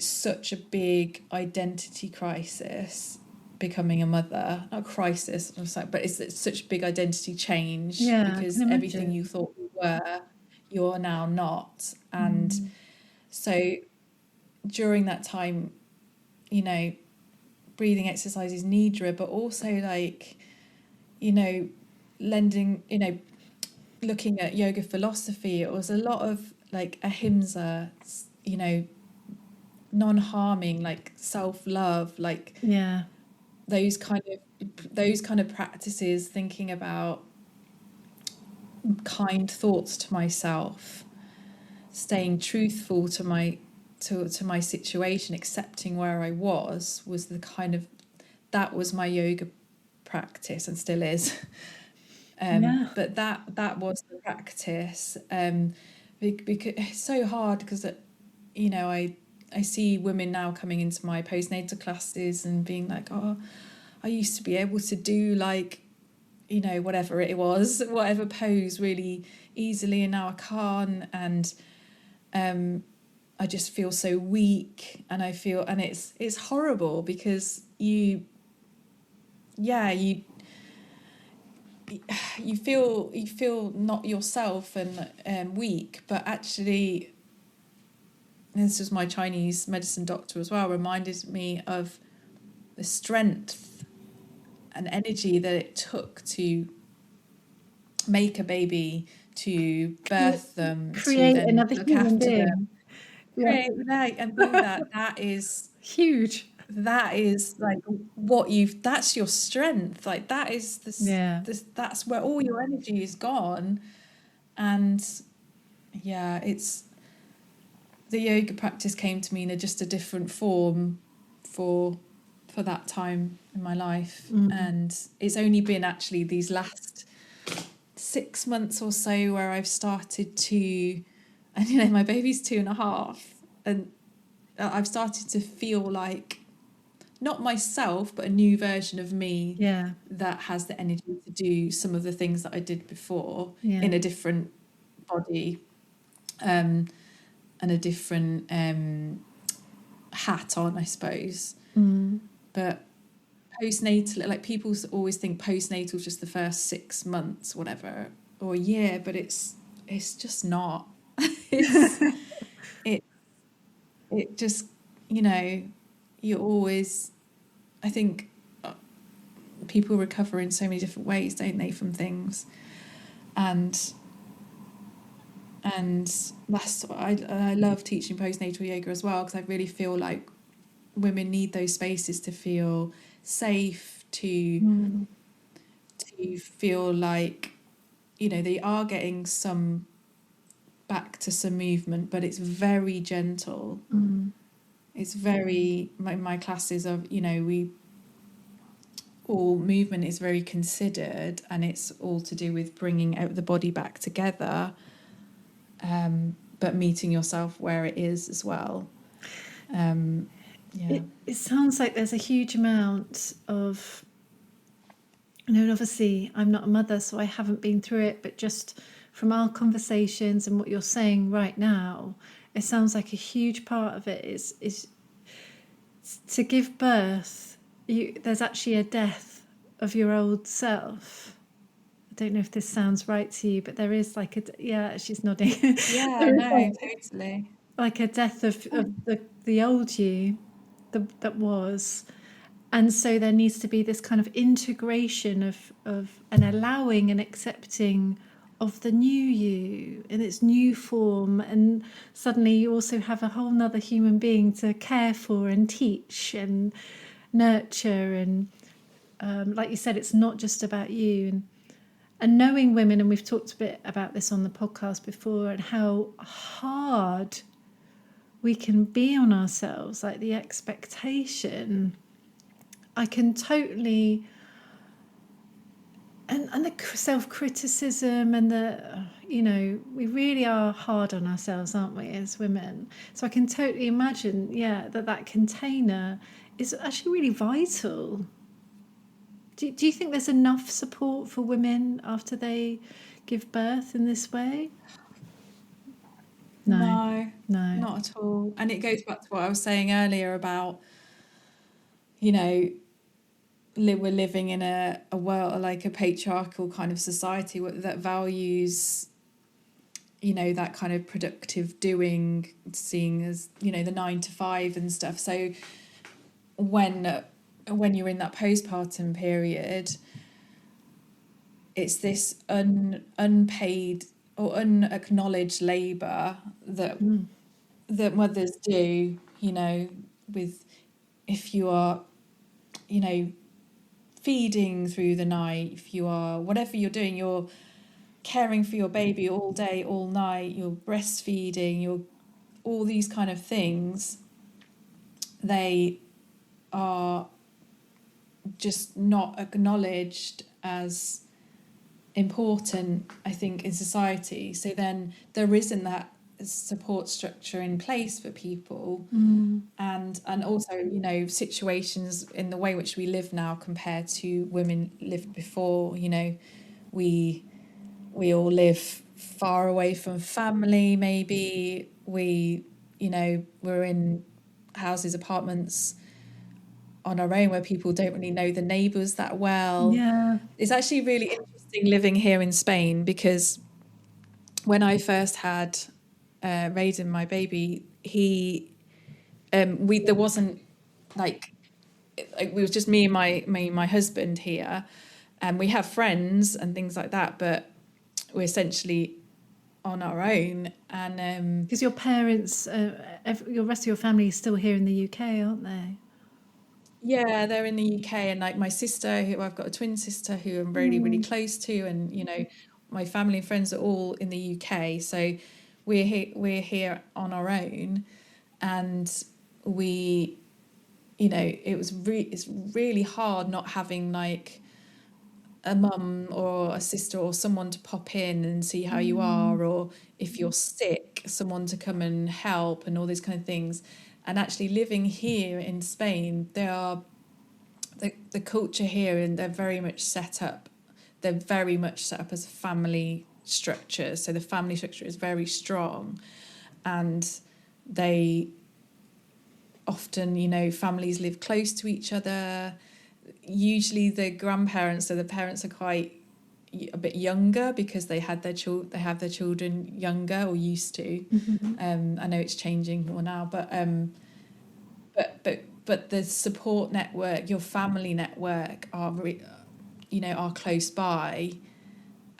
such a big identity crisis, becoming a mother, not a crisis, but it's such a big identity change, Yeah, I because can everything imagine. you thought you were, you're now not. And so during that time, you know, breathing exercises, Nidra, but also like, you know, looking at yoga philosophy, it was a lot of like ahimsa, you know, non-harming, like self-love, like Yeah. those kind of practices, thinking about kind thoughts to myself, staying truthful to my situation, accepting where I was the kind of, that was my yoga practice, and still is. Yeah. But that was the practice, because it's so hard, because you know, I see women now coming into my postnatal classes and being like, oh, I used to be able to do like, you know, whatever it was, whatever pose really easily, and now I can't. And I just feel so weak, and it's horrible, because you feel not yourself, and weak. But actually, this was my Chinese medicine doctor as well, reminded me of the strength and energy that it took to make a baby, to birth them, to Create then another look human after them, being. Yeah. create that, and do that. Huge. That is like that's your strength. Like that is Yeah. that's where all your energy is gone. And yeah, it's, the yoga practice came to me in just a different form for that time in my life. And it's only been actually these last 6 months or so where I've started to, and you know, my baby's 2.5, and I've started to feel like not myself, but a new version of me, Yeah. that has the energy to do some of the things that I did before, Yeah. in a different body, and a different hat on, I suppose. But postnatal, like people always think postnatal is just the first 6 months, whatever, or a year, but it's just not. it's it just, you know, you're always, I think, people recover in so many different ways, don't they, from things. And that's what I love teaching postnatal yoga as well, because I really feel like women need those spaces to feel safe, to feel like, you know, they are getting some back to some movement, but it's very gentle. It's very, my classes of, you know, all movement is very considered, and it's all to do with bringing out the body back together, but meeting yourself where it is as well. It sounds like there's a huge amount of, and obviously I'm not a mother, so I haven't been through it, but just from our conversations and what you're saying right now, it sounds like a huge part of it is to give birth. There's actually a death of your old self. I don't know if this sounds right to you, but there is like yeah, she's nodding. Yeah, no, totally. Like a death of the old you that was. And so there needs to be this kind of integration of an allowing and accepting of the new you in its new form. And suddenly you also have a whole nother human being to care for and teach and nurture. And like you said, it's not just about you. And knowing women, and we've talked a bit about this on the podcast before, and how hard we can be on ourselves, like the expectation. I can totally, and the self-criticism and the, you know, we really are hard on ourselves, aren't we, as women? So I can totally imagine, yeah, that container is actually really vital. Do you think there's enough support for women after they give birth in this way? No, No. not at all. And it goes back to what I was saying earlier about, you know, we're living in a world, like a patriarchal kind of society that values, that kind of productive doing, seeing as, the 9 to 5 and stuff. So when you're in that postpartum period, it's this unpaid or unacknowledged labour that mothers do, with, if you are, feeding through the night, if you are, whatever you're doing, you're caring for your baby all day, all night, you're breastfeeding, you're all these kind of things, they are just not acknowledged as important, I think, in society. So then there isn't that support structure in place for people, and also, situations in the way in which we live now compared to women lived before. We all live far away from family. Maybe we're in houses, apartments on our own, where people don't really know the neighbours that well. Yeah. It's actually really interesting living here in Spain, because when I first had Raiden, my baby, there wasn't like it was just me and my husband here, and we have friends and things like that, but we're essentially on our own. And Because your parents, your rest of your family is still here in the UK, aren't they? yeah, they're in the UK, and like my sister, who I've got a twin sister who I'm really, really close to, and my family and friends are all in the UK. So we're here on our own, and we, it's really hard not having like a mum or a sister or someone to pop in and see how you are, or if you're sick, someone to come and help, and all these kind of things. And actually living here in Spain, they are the culture here, and they're very much set up as a family structure. So the family structure is very strong, and they often, families live close to each other. Usually the grandparents, so the parents, are quite a bit younger, because they have their children younger, or used to. I know it's changing more now, but the support network, your family network, are close by.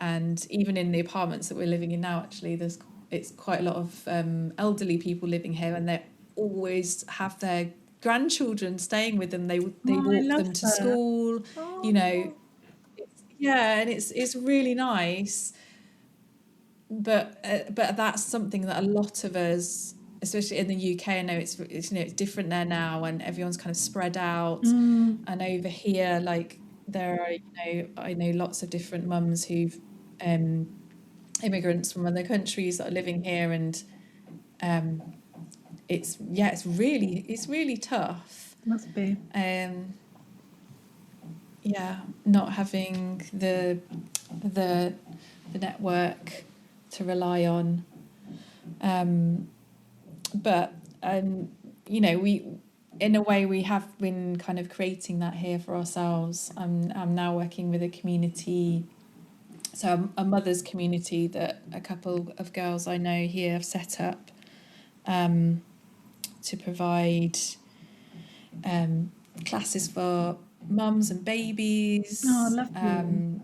And even in the apartments that we're living in now, actually, it's quite a lot of elderly people living here, and they always have their grandchildren staying with them. They walk them to school. Yeah, and it's really nice. But that's something that a lot of us, especially in the UK, I know it's different there now, and everyone's kind of spread out. And over here, like, there are, I know lots of different mums who've immigrants from other countries that are living here, and it's really tough. Must be. Not having the network to rely on. But we, in a way, we have been kind of creating that here for ourselves. I'm now working with a community, so a mother's community that a couple of girls I know here have set up, to provide classes for mums and babies. Oh, lovely.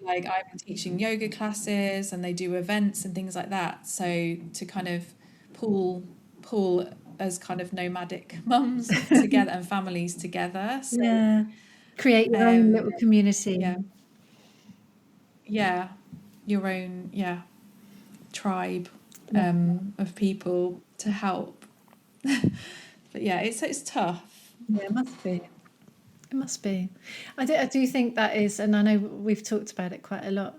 Like, I'm teaching yoga classes, and they do events and things like that. So to kind of pull as kind of nomadic mums together and families together. So, create your own little community. Yeah, your own tribe of people to help. But yeah, it's tough. Yeah, it must be. It must be. I do think that is, and I know we've talked about it quite a lot.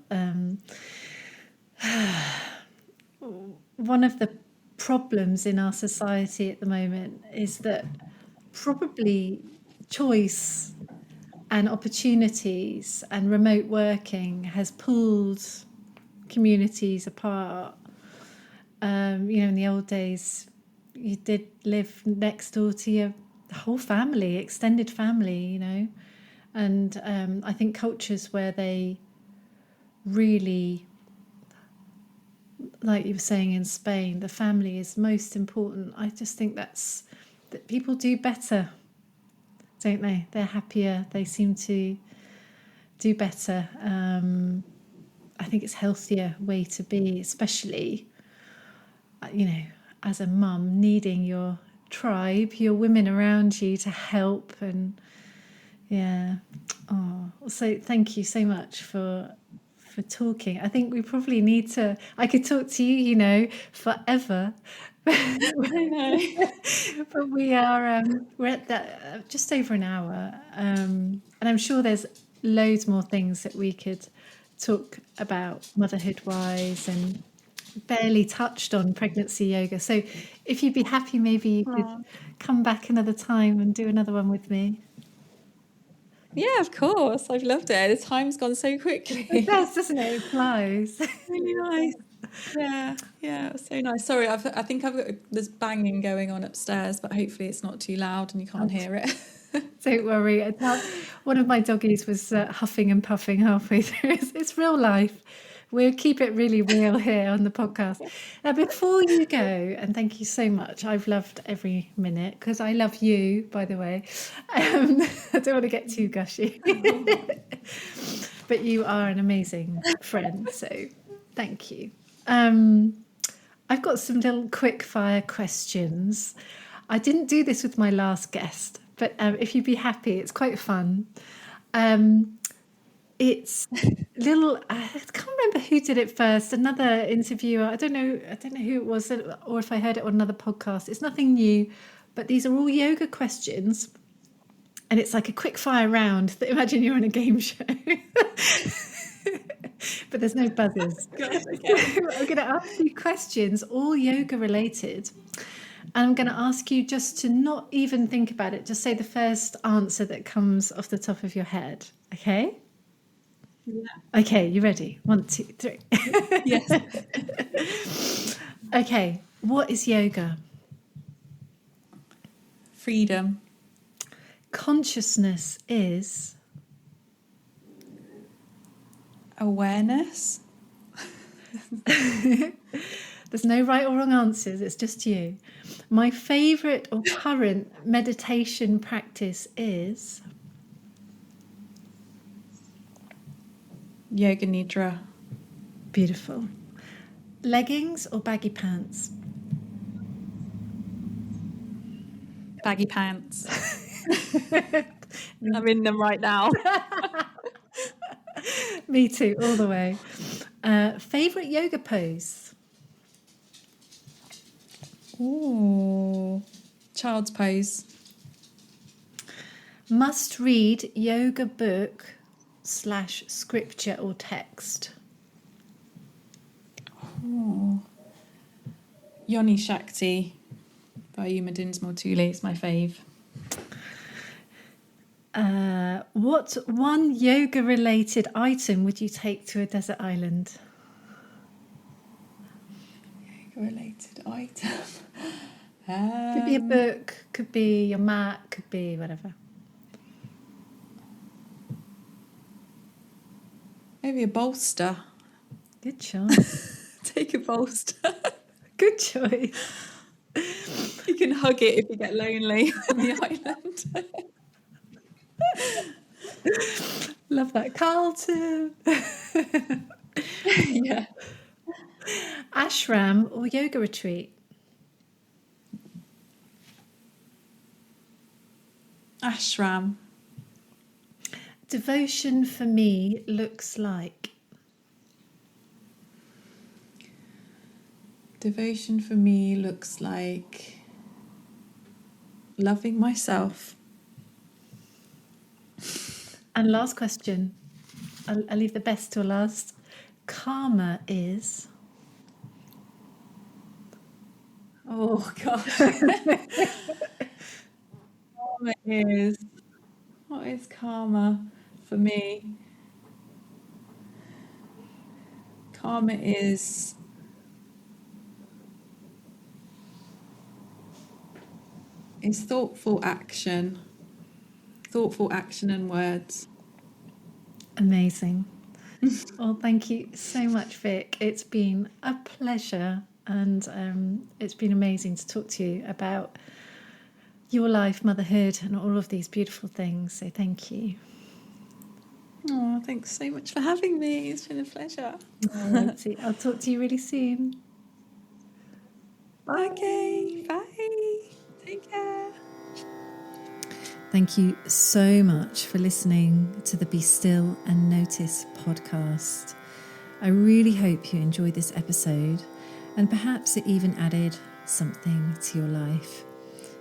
One of the problems in our society at the moment is that probably choice and opportunities and remote working has pulled communities apart. In the old days, you did live next door to your whole family, extended family, And I think cultures where they really, like you were saying in Spain, the family is most important. I just think that people do better, don't they? They're happier. They seem to do better. I think it's a healthier way to be, especially, as a mum, needing your tribe, your women around you to help. And so thank you so much for talking. I think we probably need to, I could talk to you, forever. I know. But we're at that just over an hour, and I'm sure there's loads more things that we could talk about motherhood wise, and barely touched on pregnancy yoga. So if you'd be happy, maybe you could come back another time and do another one with me. Yeah, of course. I've loved it. The time's gone so quickly. It does, doesn't it? It flies. Really nice. Yeah, it was so nice. Sorry, I think I've got this banging going on upstairs, but hopefully it's not too loud and you can't hear it. Don't worry. One of my doggies was huffing and puffing halfway through. It's real life. We'll keep it really real here on the podcast. Now, before you go, and thank you so much, I've loved every minute, because I love you, by the way. I don't want to get too gushy. But you are an amazing friend, so thank you. I've got some little quick fire questions. I didn't do this with my last guest, but if you'd be happy, it's quite fun. It's little. I can't remember who did it first. Another interviewer. I don't know who it was, or if I heard it on another podcast. It's nothing new, but these are all yoga questions, and it's like a quick fire round. Imagine you're on a game show. But there's no buzzers. God, okay. I'm going to ask you questions, all yoga related. And I'm going to ask you just to not even think about it. Just say the first answer that comes off the top of your head. Okay? Yeah. Okay, you ready? 1, 2, 3. Yes. Okay, what is yoga? Freedom. Consciousness is... Awareness. There's no right or wrong answers, it's just you. My favourite or current meditation practice is... Yoga Nidra. Beautiful. Leggings or baggy pants? Baggy pants. I'm in them right now. Me too, all the way. Favourite yoga pose? Ooh. Child's pose. Must read yoga book / scripture or text? Ooh. Yoni Shakti by Uma Dinsmore Tuli. It's my fave. What one yoga related item would you take to a desert island? Yoga related item. Could be a book, could be your mat, could be whatever. Maybe a bolster. Good choice. Take a bolster. Good choice. You can hug it if you get lonely on the island. Love that. Carlton. Yeah. Ashram or yoga retreat? Ashram. Devotion for me looks like... Devotion for me looks like loving myself. And last question. I'll leave the best till last. Karma is... Oh, gosh. Karma is... What is karma for me? Karma is... thoughtful action. thoughtful action and words. Amazing. Well, thank you so much, Vic. It's been a pleasure, and it's been amazing to talk to you about your life, motherhood, and all of these beautiful things. So thank you. Oh, thanks so much for having me. It's been a pleasure. I'll talk to you really soon. Bye. Okay, bye. Take care. Thank you so much for listening to the Be Still and Notice podcast. I really hope you enjoyed this episode, and perhaps it even added something to your life.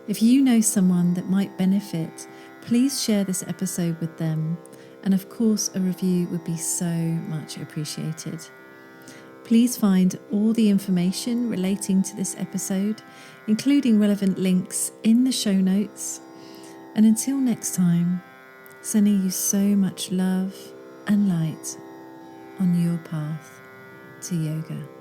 If you know someone that might benefit, please share this episode with them. And of course, a review would be so much appreciated. Please find all the information relating to this episode, including relevant links, in the show notes. And until next time, sending you so much love and light on your path to yoga.